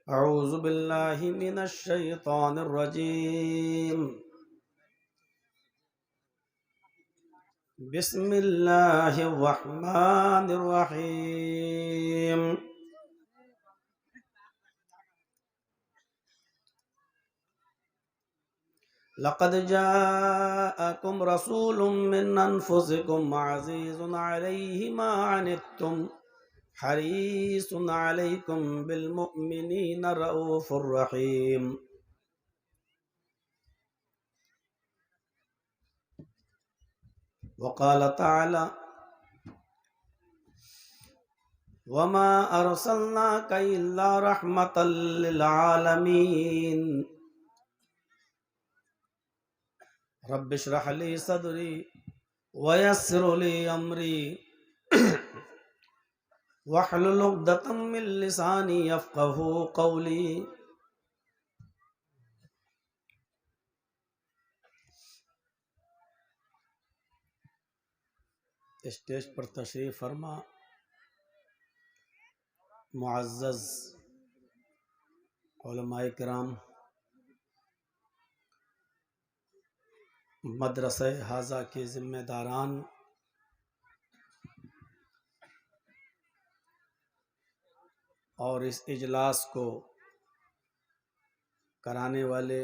أعوذ بالله من الشيطان الرجيم. بسم الله الرحمن الرحيم. لقد جاءكم رسول من أنفسكم عزيز عليه ما عنتم حريص عليكم بالمؤمنين رؤوف رحيم. وقال تعالى: وما أرسلناك إلا رحمة للعالمين. رب اشرح لي صدري ويسر لي أمري واحلل عقدة من لساني يفقهوا قولي. اسٹیج پر تشریف فرما معزز علماء کرام، مدرسہ حاضہ کے ذمہ داران، اور اس اجلاس کو کرانے والے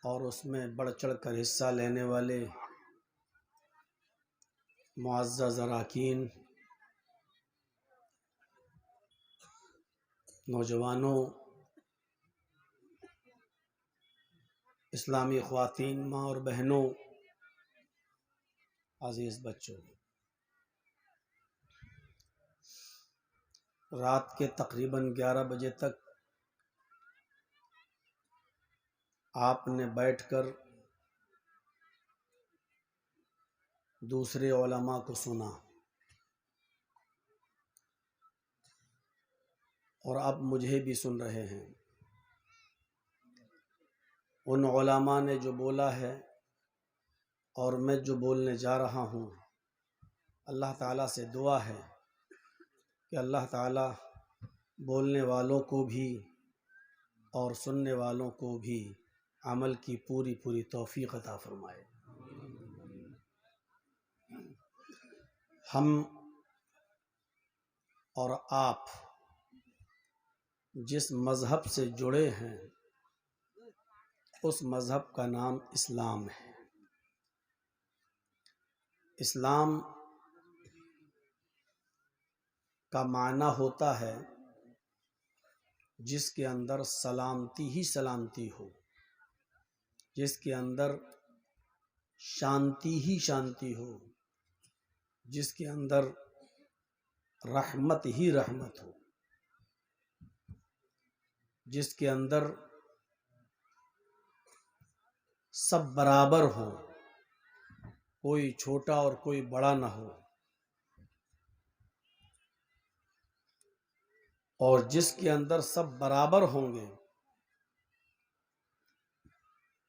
اور اس میں بڑھ چڑھ کر حصہ لینے والے معزز اراکین، نوجوانوں، اسلامی خواتین، ماں اور بہنوں، عزیز بچوں، رات کے تقریباً 11 بجے تک آپ نے بیٹھ کر دوسرے علماء کو سنا، اور اب مجھے بھی سن رہے ہیں۔ ان علماء نے جو بولا ہے اور میں جو بولنے جا رہا ہوں، اللہ تعالیٰ سے دعا ہے کہ اللہ تعالیٰ بولنے والوں کو بھی اور سننے والوں کو بھی عمل کی پوری پوری توفیق عطا فرمائے۔ ہم اور آپ جس مذہب سے جڑے ہیں اس مذہب کا نام اسلام ہے۔ اسلام کا معنی ہوتا ہے جس کے اندر سلامتی ہی سلامتی ہو، جس کے اندر شانتی ہی شانتی ہو، جس کے اندر رحمت ہی رحمت ہو، جس کے اندر سب برابر ہو، کوئی چھوٹا اور کوئی بڑا نہ ہو، اور جس کے اندر سب برابر ہوں گے،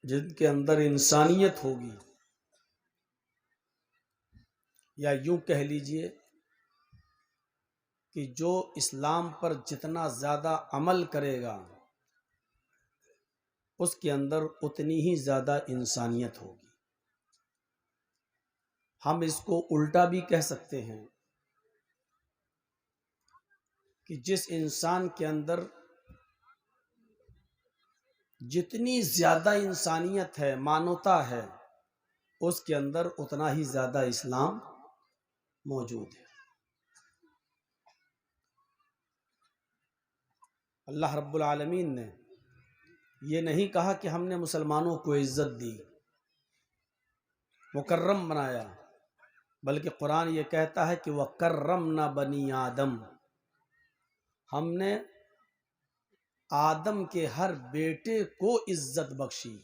جن کے اندر انسانیت ہوگی، یا یوں کہہ لیجئے کہ جو اسلام پر جتنا زیادہ عمل کرے گا اس کے اندر اتنی ہی زیادہ انسانیت ہوگی۔ ہم اس کو الٹا بھی کہہ سکتے ہیں کہ جس انسان کے اندر جتنی زیادہ انسانیت ہے، مانوتا ہے، اس کے اندر اتنا ہی زیادہ اسلام موجود ہے۔ اللہ رب العالمین نے یہ نہیں کہا کہ ہم نے مسلمانوں کو عزت دی، مکرم بنایا، بلکہ قرآن یہ کہتا ہے کہ وَكَرَّمْنَا بَنِي آدم، ہم نے آدم کے ہر بیٹے کو عزت بخشی۔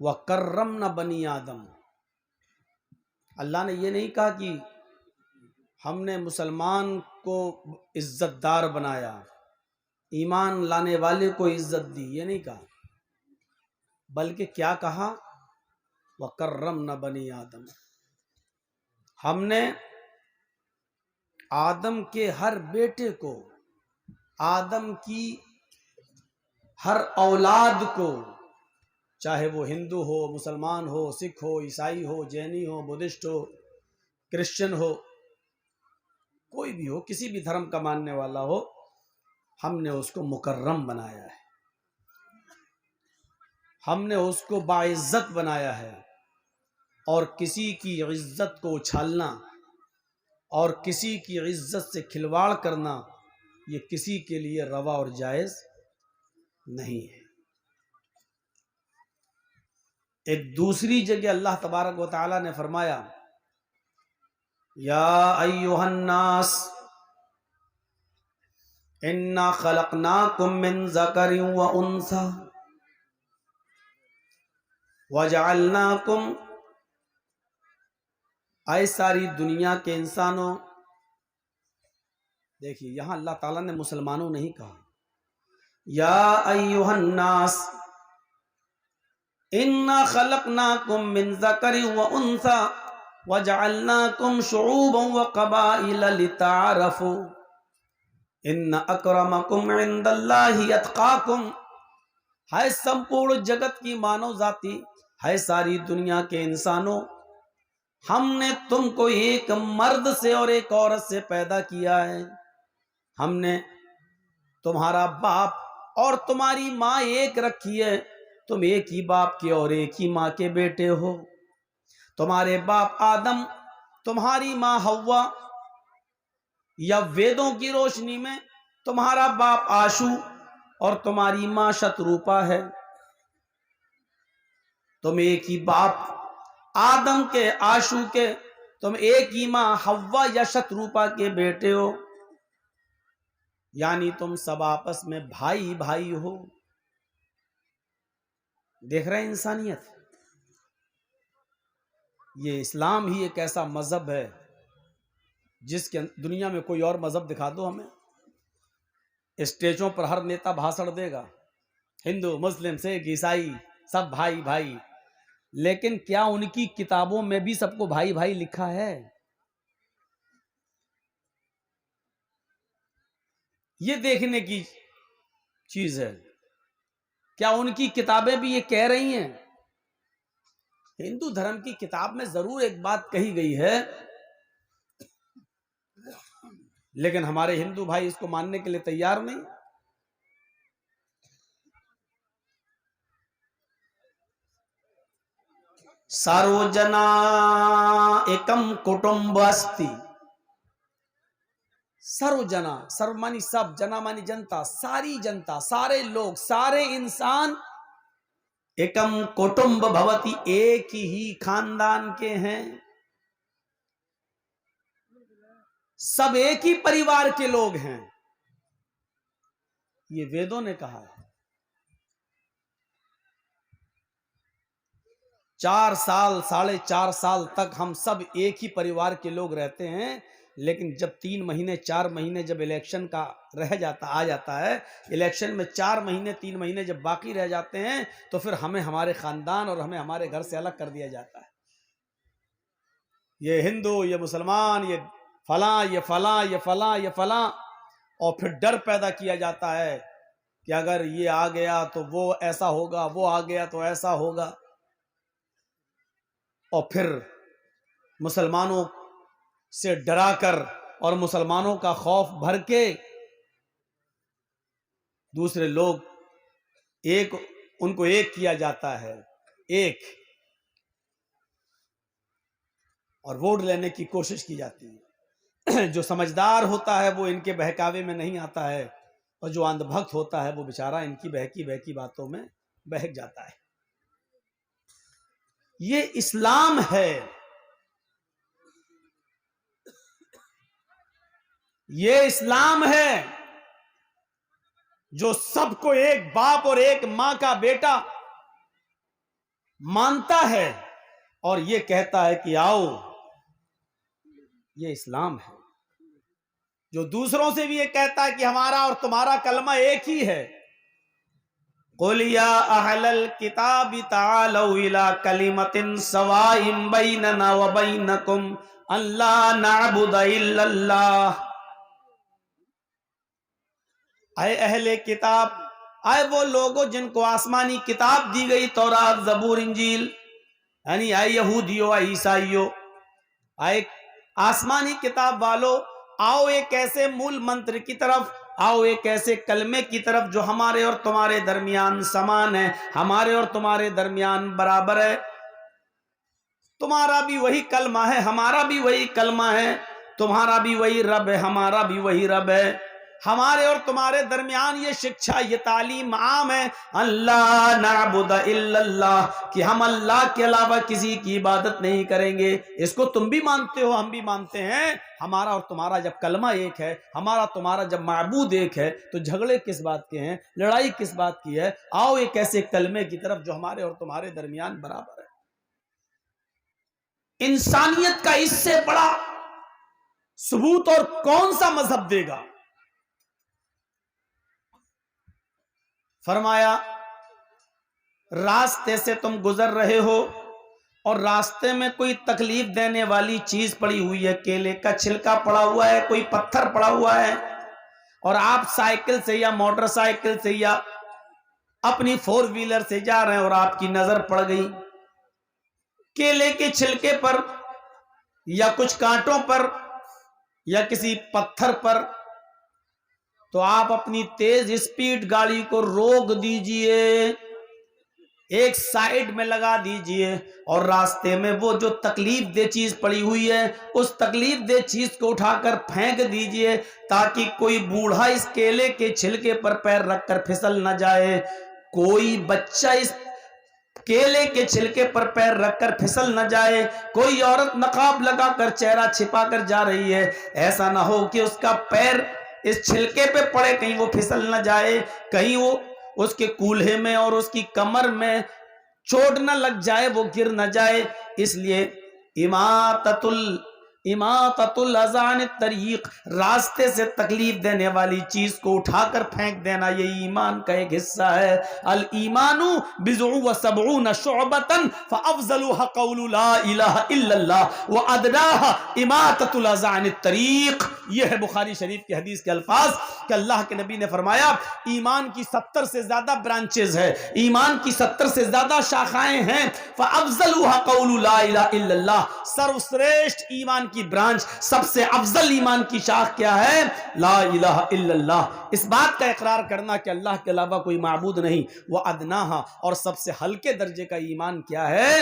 وَكَرَّمْنَا بَنِي آدم، اللہ نے یہ نہیں کہا کہ ہم نے مسلمان کو عزت دار بنایا، ایمان لانے والے کو عزت دی، یہ نہیں کہا، بلکہ کیا کہا؟ وَكَرَّمْنَا بَنِي آدم، ہم نے آدم کے ہر بیٹے کو، آدم کی ہر اولاد کو، چاہے وہ ہندو ہو، مسلمان ہو، سکھ ہو، عیسائی ہو، جینی ہو، بدھسٹ ہو، کرسچن ہو، کوئی بھی ہو، کسی بھی دھرم کا ماننے والا ہو، ہم نے اس کو مکرم بنایا ہے، ہم نے اس کو باعزت بنایا ہے، اور کسی کی عزت کو اچھالنا اور کسی کی عزت سے کھلواڑ کرنا یہ کسی کے لیے روا اور جائز نہیں ہے۔ ایک دوسری جگہ اللہ تبارک و تعالی نے فرمایا، یا ایھا الناس انا خلقناکم من ذکر و انثی وجعلناکم، اے ساری دنیا کے انسانوں، دیکھیے یہاں اللہ تعالیٰ نے مسلمانوں نہیں کہا، یا ایھا الناس انا خلقناکم من ذکر و انثی وجعلناکم شعوبا وقبائل لتعارفوا ان اکرمکم عند اللہ اتقاکم۔ ہے سمپورن جگت کی مانو ذاتی، ہے ساری دنیا کے انسانوں، ہم نے تم کو ایک مرد سے اور ایک عورت سے پیدا کیا ہے، ہم نے تمہارا باپ اور تمہاری ماں ایک رکھی ہے، تم ایک ہی باپ کے اور ایک ہی ماں کے بیٹے ہو، تمہارے باپ آدم، تمہاری ماں حوا، یا ویدوں کی روشنی میں تمہارا باپ آشو اور تمہاری ماں شتروپا ہے، تم ایک ہی باپ آدم کے، آشو کے، تم ایک ہی ماں حوا یا شتروپا کے بیٹے ہو، یعنی تم سب آپس میں بھائی بھائی ہو۔ دیکھ رہے ہیں انسانیت، یہ اسلام ہی ایک ایسا مذہب ہے جس کے دنیا میں کوئی اور مذہب دکھا دو ہمیں، اسٹیجوں پر ہر نیتا بھاشڑ دے گا، ہندو، مسلم، سکھ، عیسائی سب بھائی بھائی، لیکن کیا ان کی کتابوں میں بھی سب کو بھائی بھائی لکھا ہے؟ یہ دیکھنے کی چیز ہے، کیا ان کی کتابیں بھی یہ کہہ رہی ہیں؟ ہندو دھرم کی کتاب میں ضرور ایک بات کہی گئی ہے، لیکن ہمارے ہندو بھائی اس کو ماننے کے لیے تیار نہیں۔ ساروجنا ایکم کٹمب استی، سروجنا، سرو مانی سب، جنا مانی جنتا، ساری جنتا، سارے لوگ، سارے انسان، ایکم کٹمب بھوتی، ایک ہی خاندان کے ہیں، سب ایک ہی پریوار کے لوگ ہیں، یہ ویدوں نے کہا ہے۔ 4 سال، 4.5 سال تک ہم سب ایک ہی پریوار کے لوگ رہتے ہیں، لیکن جب 3 مہینے 4 مہینے جب الیکشن کا آ جاتا ہے، الیکشن میں 4 مہینے 3 مہینے جب باقی رہ جاتے ہیں، تو پھر ہمیں ہمارے خاندان اور ہمیں ہمارے گھر سے الگ کر دیا جاتا ہے۔ یہ ہندو، یہ مسلمان، یہ فلاں، یہ فلاں، یہ فلاں، یہ فلاں، اور پھر ڈر پیدا کیا جاتا ہے کہ اگر یہ آ گیا تو وہ ایسا ہوگا، وہ آ گیا تو ایسا ہوگا، اور پھر مسلمانوں سے ڈرا کر اور مسلمانوں کا خوف بھر کے دوسرے لوگ ان کو ایک کیا جاتا ہے، ایک، اور ووٹ لینے کی کوشش کی جاتی ہے۔ جو سمجھدار ہوتا ہے وہ ان کے بہکاوے میں نہیں آتا ہے، اور جو اندھ بھکت ہوتا ہے وہ بیچارہ ان کی بہکی باتوں میں بہک جاتا ہے۔ یہ اسلام ہے، یہ اسلام ہے جو سب کو ایک باپ اور ایک ماں کا بیٹا مانتا ہے اور یہ کہتا ہے کہ آؤ، یہ اسلام ہے۔ جو دوسروں سے بھی یہ کہتا ہے کہ ہمارا اور تمہارا کلمہ ایک ہی ہے، قل یا اہل الکتاب تعالوا الی کلمۃ سواء بیننا وبینکم الا نعبد الا اللہ. اے اہل کتاب، آئے وہ لوگوں جن کو آسمانی کتاب دی گئی، تورات، زبور، انجیل، یعنی اے یہودیو، اے عیسائیو، اے آسمانی کتاب والو، آؤ ایک ایسے مول منتر کی طرف، آؤ ایک ایسے کلمے کی طرف جو ہمارے اور تمہارے درمیان سمان ہے، ہمارے اور تمہارے درمیان برابر ہے. تمہارا بھی وہی کلمہ ہے، ہمارا بھی وہی کلمہ ہے، تمہارا بھی وہی رب ہے، ہمارا بھی وہی رب ہے. ہمارے اور تمہارے درمیان یہ شکشا، یہ تعلیم عام ہے، اللہ نعبد الا اللہ، کہ ہم اللہ کے علاوہ کسی کی عبادت نہیں کریں گے. اس کو تم بھی مانتے ہو، ہم بھی مانتے ہیں. ہمارا اور تمہارا جب کلمہ ایک ہے، ہمارا تمہارا جب معبود ایک ہے، تو جھگڑے کس بات کے ہیں، لڑائی کس بات کی ہے؟ آؤ ایک ایسے کلمے کی طرف جو ہمارے اور تمہارے درمیان برابر ہے. انسانیت کا اس سے بڑا ثبوت اور کون سا مذہب دے گا؟ فرمایا راستے سے تم گزر رہے ہو اور راستے میں کوئی تکلیف دینے والی چیز پڑی ہوئی ہے، کیلے کا چھلکا پڑا ہوا ہے، کوئی پتھر پڑا ہوا ہے، اور آپ سائیکل سے یا موٹر سائیکل سے یا اپنی فور ویلر سے جا رہے ہیں اور آپ کی نظر پڑ گئی کیلے کے چھلکے پر یا کچھ کانٹوں پر یا کسی پتھر پر، تو آپ اپنی تیز اسپیڈ گاڑی کو روک دیجئے، ایک سائیڈ میں لگا دیجئے، اور راستے میں وہ جو تکلیف دہ چیز پڑی ہوئی ہے اس تکلیف دہ چیز کو اٹھا کر پھینک دیجئے، تاکہ کوئی بوڑھا اس کیلے کے چھلکے پر پیر رکھ کر پھسل نہ جائے، کوئی بچہ اس کیلے کے چھلکے پر پیر رکھ کر پھسل نہ جائے، کوئی عورت نقاب لگا کر چہرہ چھپا کر جا رہی ہے، ایسا نہ ہو کہ اس کا پیر اس چھلکے پہ پڑے، کہیں وہ پھسل نہ جائے، کہیں وہ اس کے کولہے میں اور اس کی کمر میں چوٹ نہ لگ جائے، وہ گر نہ جائے. اس لیے اماطۃ الاذى عن الطریق، راستے سے تکلیف دینے والی چیز کو اٹھا کر پھینک دینا، یہ ایمان کا ایک حصہ ہے. الایمان بضع وسبعون شعبۃ فافضلها قول لا الہ الا اللہ وادناها اماطۃ الاذى عن الطریق. یہ ہے بخاری شریف کی حدیث کے الفاظ کہ اللہ کے نبی نے فرمایا ایمان کی 70 سے زیادہ برانچز ہے، ایمان کی 70 سے زیادہ شاخائیں ہیں. فافضلها قول لا الہ الا اللہ، سروشریشٹھ ایمان کی برانچ، سب سے افضل ایمان کی شاخ کیا ہے؟ لا الہ الا اللہ، اس بات کا اقرار کرنا کہ اللہ کے علاوہ کوئی معبود نہیں. وہ ادناہا، اور سب سے ہلکے درجے کا ایمان کیا ہے؟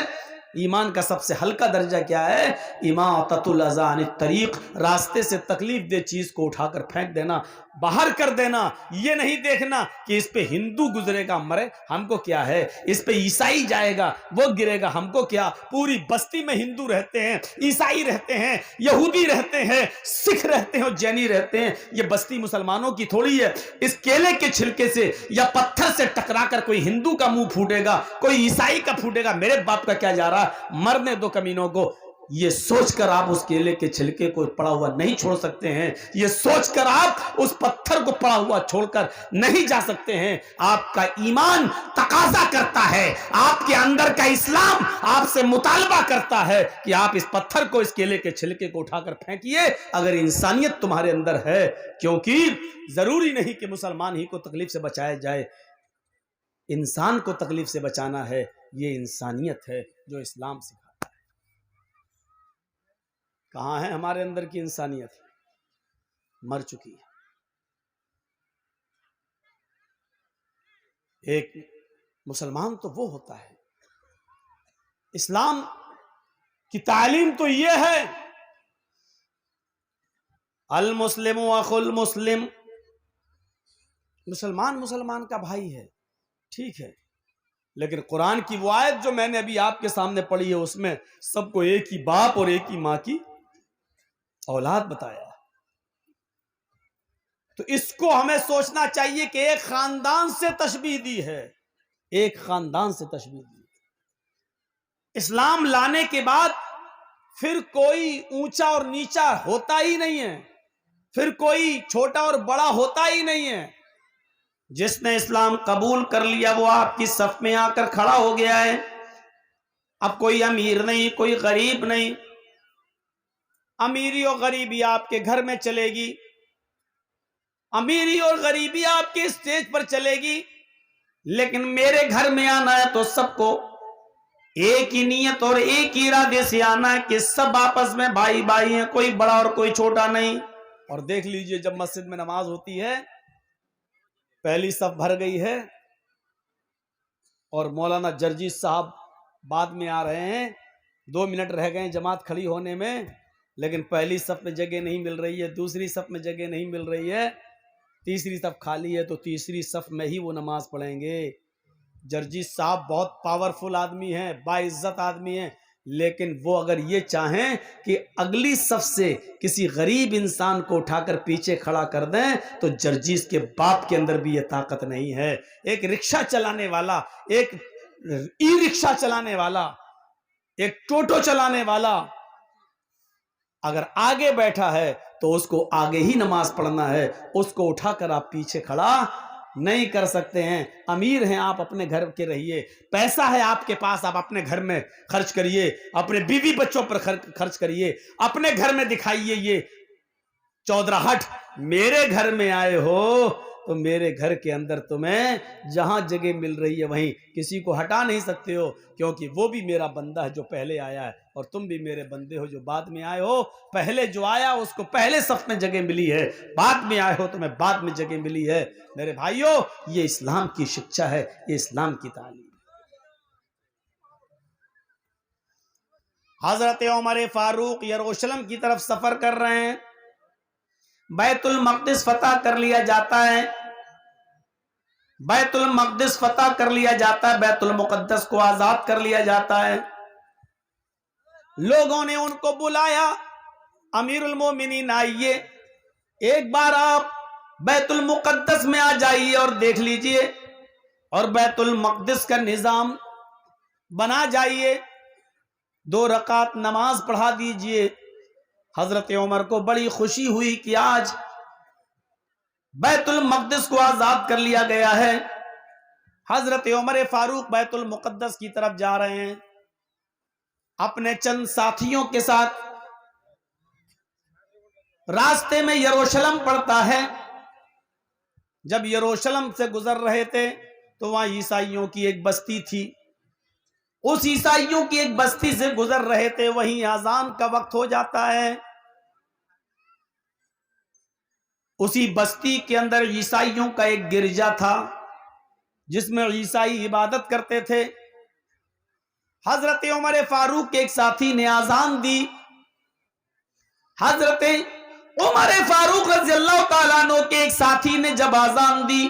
ایمان کا سب سے ہلکا درجہ کیا ہے؟ اماطۃ الاذى عن الطریق، راستے سے تکلیف دہ چیز کو اٹھا کر پھینک دینا، باہر کر دینا. یہ نہیں دیکھنا کہ اس پہ ہندو گزرے گا مرے، ہم کو کیا ہے، اس پہ عیسائی جائے گا وہ گرے گا، ہم کو کیا. پوری بستی میں ہندو رہتے ہیں، عیسائی رہتے ہیں، یہودی رہتے ہیں، سکھ رہتے ہیں اور جینی رہتے ہیں، یہ بستی مسلمانوں کی تھوڑی ہے. اس کیلے کے چھلکے سے یا پتھر سے ٹکرا کر کوئی ہندو کا منہ پھوٹے گا، کوئی عیسائی کا پھوٹے گا، میرے باپ کا کیا جا رہا ہے، مرنے دو کمینوں کو. یہ سوچ کر آپ اس کیلے کے چھلکے کو پڑا ہوا نہیں چھوڑ سکتے ہیں، یہ سوچ کر آپ اس پتھر کو پڑا ہوا چھوڑ کر نہیں جا سکتے ہیں. آپ کا ایمان تقاضا کرتا ہے، آپ کے اندر کا اسلام آپ سے مطالبہ کرتا ہے کہ آپ اس پتھر کو، اس کیلے کے چھلکے کو اٹھا کر پھینکیے اگر انسانیت تمہارے اندر ہے. کیونکہ ضروری نہیں کہ مسلمان ہی کو تکلیف سے بچایا جائے، انسان کو تکلیف سے بچانا ہے. یہ انسانیت ہے جو اسلام سکھاتا ہے. کہاں ہے ہمارے اندر کی انسانیت؟ مر چکی ہے. ایک مسلمان تو وہ ہوتا ہے، اسلام کی تعلیم تو یہ ہے المسلم اخو المسلم، مسلمان مسلمان کا بھائی ہے، ٹھیک ہے، لیکن قرآن کی وہ آیت جو میں نے ابھی آپ کے سامنے پڑھی ہے اس میں سب کو ایک ہی باپ اور ایک ہی ماں کی اولاد بتایا. تو اس کو ہمیں سوچنا چاہیے کہ ایک خاندان سے تشبیہ دی ہے، ایک خاندان سے تشبیہ دی. اسلام لانے کے بعد پھر کوئی اونچا اور نیچا ہوتا ہی نہیں ہے، پھر کوئی چھوٹا اور بڑا ہوتا ہی نہیں ہے. جس نے اسلام قبول کر لیا وہ آپ کی صف میں آ کر کھڑا ہو گیا ہے. اب کوئی امیر نہیں، کوئی غریب نہیں. امیری اور غریبی آپ کے گھر میں چلے گی، امیری اور غریبی آپ کے اسٹیج پر چلے گی، لیکن میرے گھر میں آنا ہے تو سب کو ایک ہی نیت اور ایک ہی ارادے سے آنا ہے کہ سب آپس میں بھائی بھائی ہیں، کوئی بڑا اور کوئی چھوٹا نہیں. اور دیکھ لیجئے جب مسجد میں نماز ہوتی ہے، پہلی صف بھر گئی ہے اور مولانا جرجی صاحب بعد میں آ رہے ہیں، 2 منٹ رہ گئے جماعت کھڑی ہونے میں، لیکن پہلی صف میں جگہ نہیں مل رہی ہے، دوسری صف میں جگہ نہیں مل رہی ہے، تیسری صف خالی ہے تو تیسری صف میں ہی وہ نماز پڑھیں گے. جرجی صاحب بہت پاورفل آدمی ہیں، باعزت آدمی ہیں، لیکن وہ اگر یہ چاہیں کہ اگلی صف سے کسی غریب انسان کو اٹھا کر پیچھے کھڑا کر دیں تو جرجیز کے باپ کے اندر بھی یہ طاقت نہیں ہے. ایک رکشہ چلانے والا، ایک ای رکشہ چلانے والا، ایک ٹوٹو چلانے والا اگر آگے بیٹھا ہے تو اس کو آگے ہی نماز پڑھنا ہے، اس کو اٹھا کر آپ پیچھے کھڑا نہیں کر سکتے ہیں. امیر ہیں آپ اپنے گھر کے رہیے، پیسہ ہے آپ کے پاس آپ اپنے گھر میں خرچ کریے، اپنے بیوی بچوں پر خرچ کریے، اپنے گھر میں دکھائیے یہ چودراہٹ. میرے گھر میں آئے ہو تو میرے گھر کے اندر تمہیں جہاں جگہ مل رہی ہے وہیں، کسی کو ہٹا نہیں سکتے ہو، کیونکہ وہ بھی میرا بندہ ہے جو پہلے آیا ہے اور تم بھی میرے بندے ہو جو بعد میں آئے ہو. پہلے جو آیا اس کو پہلے صف میں جگہ ملی ہے، بعد میں آئے ہو تمہیں بعد میں جگہ ملی ہے. میرے بھائیوں، یہ اسلام کی شکشا ہے، یہ اسلام کی تعلیم. حضرت عمر فاروق یروشلم کی طرف سفر کر رہے ہیں، بیت المقدس فتح کر لیا جاتا ہے، بیت المقدس فتح کر لیا جاتا ہے، بیت المقدس کو آزاد کر لیا جاتا ہے. لوگوں نے ان کو بلایا، امیر المومنین آئیے، ایک بار آپ بیت المقدس میں آ جائیے اور دیکھ لیجئے اور بیت المقدس کا نظام بنا جائیے، 2 رکعت نماز پڑھا دیجئے. حضرت عمر کو بڑی خوشی ہوئی کہ آج بیت المقدس کو آزاد کر لیا گیا ہے. حضرت عمر فاروق بیت المقدس کی طرف جا رہے ہیں اپنے چند ساتھیوں کے ساتھ. راستے میں یروشلم پڑتا ہے. جب یروشلم سے گزر رہے تھے تو وہاں عیسائیوں کی ایک بستی تھی، اس عیسائیوں کی ایک بستی سے گزر رہے تھے، وہیں اذان کا وقت ہو جاتا ہے. اسی بستی کے اندر عیسائیوں کا ایک گرجا تھا جس میں عیسائی عبادت کرتے تھے. حضرت عمر فاروق کے ایک ساتھی نے اذان دی. حضرت عمر فاروق رضی اللہ تعالیٰ عنہ کے ایک ساتھی نے جب اذان دی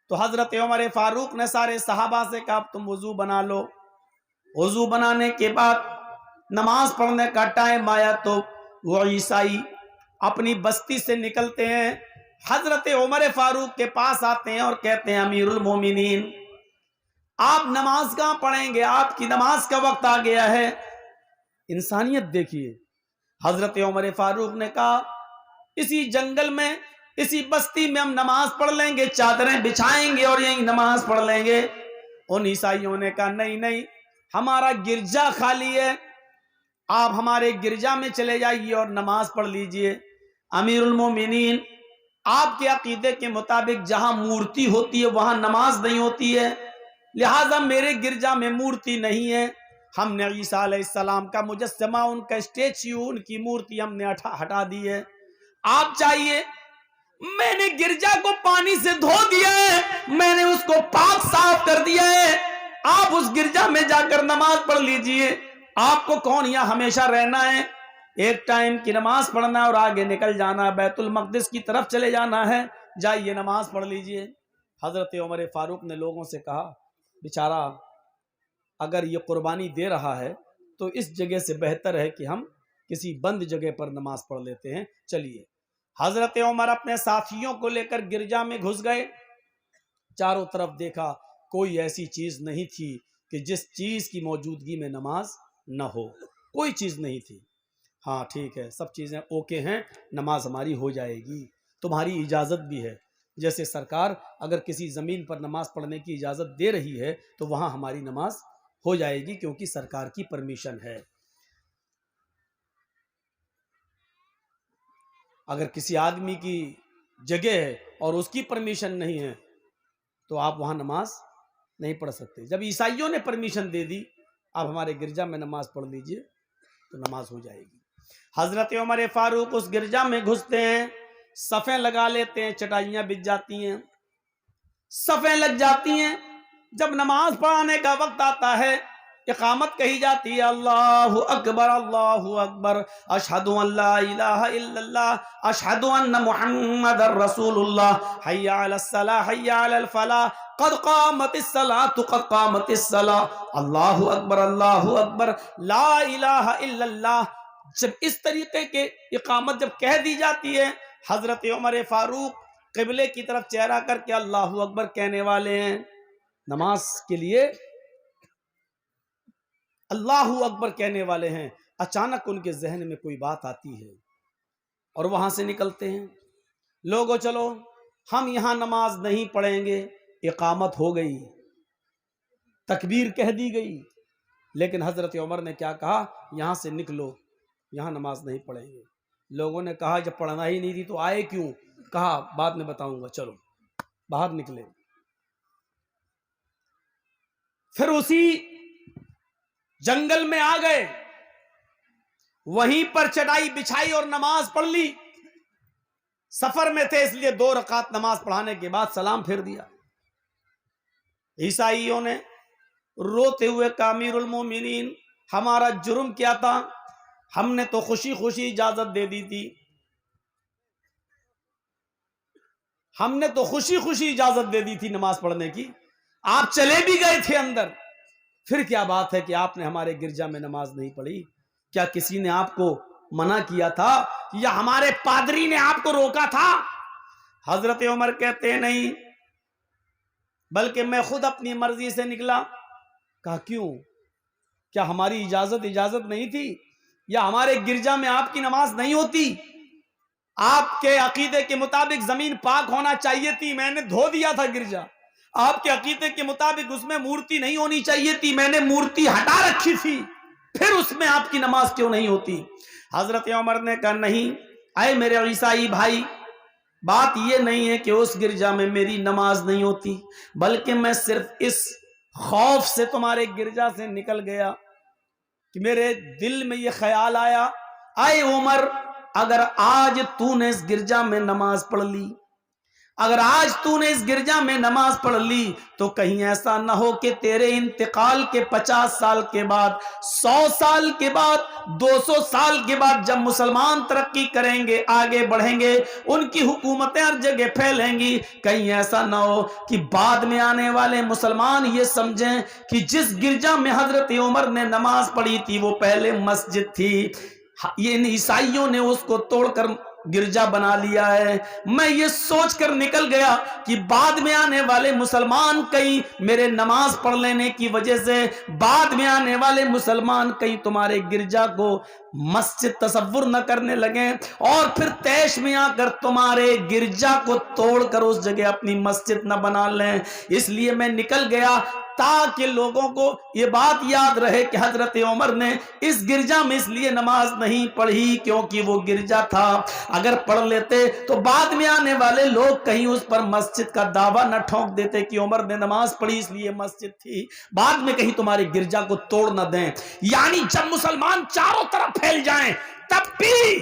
تو حضرت عمر فاروق نے سارے صحابہ سے کہا تم وضو بنا لو. وضو بنانے کے بعد نماز پڑھنے کا ٹائم آیا تو وہ عیسائی اپنی بستی سے نکلتے ہیں، حضرت عمر فاروق کے پاس آتے ہیں اور کہتے ہیں امیر المومنین آپ نماز کہاں پڑھیں گے، آپ کی نماز کا وقت آ گیا ہے. انسانیت دیکھیے. حضرت عمر فاروق نے کہا اسی جنگل میں، اسی بستی میں ہم نماز پڑھ لیں گے، چادریں بچھائیں گے اور یہیں نماز پڑھ لیں گے. ان عیسائیوں نے کہا نہیں نہیں، ہمارا گرجا خالی ہے، آپ ہمارے گرجا میں چلے جائیے اور نماز پڑھ لیجئے. امیر المومنین آپ کے عقیدے کے مطابق جہاں مورتی ہوتی ہے وہاں نماز نہیں ہوتی ہے، لہٰذا میرے گرجا میں مورتی نہیں ہے، ہم نے عیسیٰ علیہ السلام کا مجسمہ، ان کا اسٹیچیو، ان کی مورتی ہم نے ہٹا دی ہے. آپ چاہیے میں نے گرجا کو پانی سے دھو دیا ہے، میں نے اس کو پاک صاف کر دیا ہے، آپ اس گرجا میں جا کر نماز پڑھ لیجئے. آپ کو کون یہاں ہمیشہ رہنا ہے، ایک ٹائم کی نماز پڑھنا ہے اور آگے نکل جانا ہے، بیت المقدس کی طرف چلے جانا ہے، جائیے نماز پڑھ لیجئے. حضرت عمر فاروق نے لوگوں سے کہا بیچارہ اگر یہ قربانی دے رہا ہے تو اس جگہ سے بہتر ہے کہ ہم کسی بند جگہ پر نماز پڑھ لیتے ہیں، چلیے. حضرت عمر اپنے ساتھیوں کو لے کر گرجا میں گھس گئے. چاروں طرف دیکھا، کوئی ایسی چیز نہیں تھی کہ جس چیز کی موجودگی میں نماز نہ ہو، کوئی چیز نہیں تھی. ہاں ٹھیک ہے، سب چیزیں اوکے ہیں، نماز ہماری ہو جائے گی، تمہاری اجازت بھی ہے. جیسے سرکار اگر کسی زمین پر نماز پڑھنے کی اجازت دے رہی ہے تو وہاں ہماری نماز ہو جائے گی، کیونکہ سرکار کی پرمیشن ہے۔ اگر کسی آدمی کی جگہ ہے اور اس کی پرمیشن نہیں ہے تو آپ وہاں نماز نہیں پڑھ سکتے۔ جب عیسائیوں نے پرمیشن دے دی آپ ہمارے گرجا میں نماز پڑھ لیجئے تو نماز ہو جائے گی۔ حضرت عمر فاروق اس گرجا میں گھستے ہیں، صفیں لگا لیتے ہیں، چٹائیاں بچھ جاتی ہیں، صفیں لگ جاتی ہیں۔ جب نماز پڑھانے کا وقت آتا ہے اقامت کہی جاتی ہے، اللہ اکبر اللہ اکبر، اشہد ان لا الہ الا اللہ، اشہد ان محمد رسول اللہ، حی علی الصلاۃ حی علی الفلاح، قد قامت الصلاۃ قد قامت الصلاۃ، اللہ اکبر لا الہ الا اللہ۔ جب اس طریقے کے اقامت جب کہہ دی جاتی ہے، حضرت عمر فاروق قبلے کی طرف چہرہ کر کے اللہ اکبر کہنے والے ہیں، نماز کے لیے اللہ اکبر کہنے والے ہیں۔ اچانک ان کے ذہن میں کوئی بات آتی ہے اور وہاں سے نکلتے ہیں، لوگو چلو ہم یہاں نماز نہیں پڑھیں گے، اقامت ہو گئی، تکبیر کہہ دی گئی، لیکن حضرت عمر نے کیا کہا، یہاں سے نکلو، یہاں نماز نہیں پڑھیں گے۔ لوگوں نے کہا جب پڑھنا ہی نہیں تھی تو آئے کیوں؟ کہا بعد میں بتاؤں گا، چلو باہر نکلے۔ پھر اسی جنگل میں آ گئے، وہیں پر چٹائی بچھائی اور نماز پڑھ لی۔ سفر میں تھے اس لیے 2 رکعت نماز پڑھانے کے بعد سلام پھیر دیا۔ عیسائیوں نے روتے ہوئے کہا امیر المومنین ہمارا جرم کیا تھا، ہم نے تو خوشی خوشی اجازت دے دی تھی، ہم نے تو خوشی خوشی اجازت دے دی تھی نماز پڑھنے کی، آپ چلے بھی گئے تھے اندر، پھر کیا بات ہے کہ آپ نے ہمارے گرجا میں نماز نہیں پڑھی؟ کیا کسی نے آپ کو منع کیا تھا یا ہمارے پادری نے آپ کو روکا تھا؟ حضرت عمر کہتے ہیں نہیں، بلکہ میں خود اپنی مرضی سے نکلا۔ کہا کیوں؟ کیا ہماری اجازت نہیں تھی یا ہمارے گرجا میں آپ کی نماز نہیں ہوتی؟ آپ کے عقیدے کے مطابق زمین پاک ہونا چاہیے تھی، میں نے دھو دیا تھا گرجا۔ آپ کے عقیدے کے مطابق اس میں مورتی نہیں ہونی چاہیے تھی، میں نے مورتی ہٹا رکھی تھی، پھر اس میں آپ کی نماز کیوں نہیں ہوتی؟ حضرت عمر نے کہا نہیں، اے میرے عیسائی بھائی، بات یہ نہیں ہے کہ اس گرجا میں میری نماز نہیں ہوتی، بلکہ میں صرف اس خوف سے تمہارے گرجا سے نکل گیا کہ میرے دل میں یہ خیال آیا، اے عمر اگر آج تو نے اس گرجا میں نماز پڑھ لی، اگر آج تو نے اس گرجا میں نماز پڑھ لی تو کہیں ایسا نہ ہو کہ تیرے انتقال کے 50 سال کے بعد، 100 سال کے بعد، 200 سال کے بعد جب مسلمان ترقی کریں گے، آگے بڑھیں گے، ان کی حکومتیں ہر جگہ پھیلیں گی، کہیں ایسا نہ ہو کہ بعد میں آنے والے مسلمان یہ سمجھیں کہ جس گرجا میں حضرت عمر نے نماز پڑھی تھی وہ پہلے مسجد تھی، یہ عیسائیوں نے اس کو توڑ کر گرجا بنا لیا ہے۔ میں یہ سوچ کر نکل گیا کہ بعد میں آنے والے مسلمان کہیں میرے نماز پڑھ لینے کی وجہ سے، بعد میں آنے والے مسلمان کہیں تمہارے گرجا کو مسجد تصور نہ کرنے لگیں اور پھر تیش میں آ کر تمہارے گرجا کو توڑ کر اس جگہ اپنی مسجد نہ بنا لیں، اس لیے میں نکل گیا تاکہ لوگوں کو یہ بات یاد رہے کہ حضرت عمر نے اس گرجا میں اس لیے نماز نہیں پڑھی کیونکہ وہ گرجا تھا، اگر پڑھ لیتے تو بعد میں آنے والے لوگ کہیں اس پر مسجد کا دعویٰ نہ ٹھونک دیتے کہ عمر نے نماز پڑھی اس لیے مسجد تھی، بعد میں کہیں تمہارے گرجا کو توڑ نہ دیں۔ یعنی جب مسلمان چاروں طرف پھیل جائیں تب بھی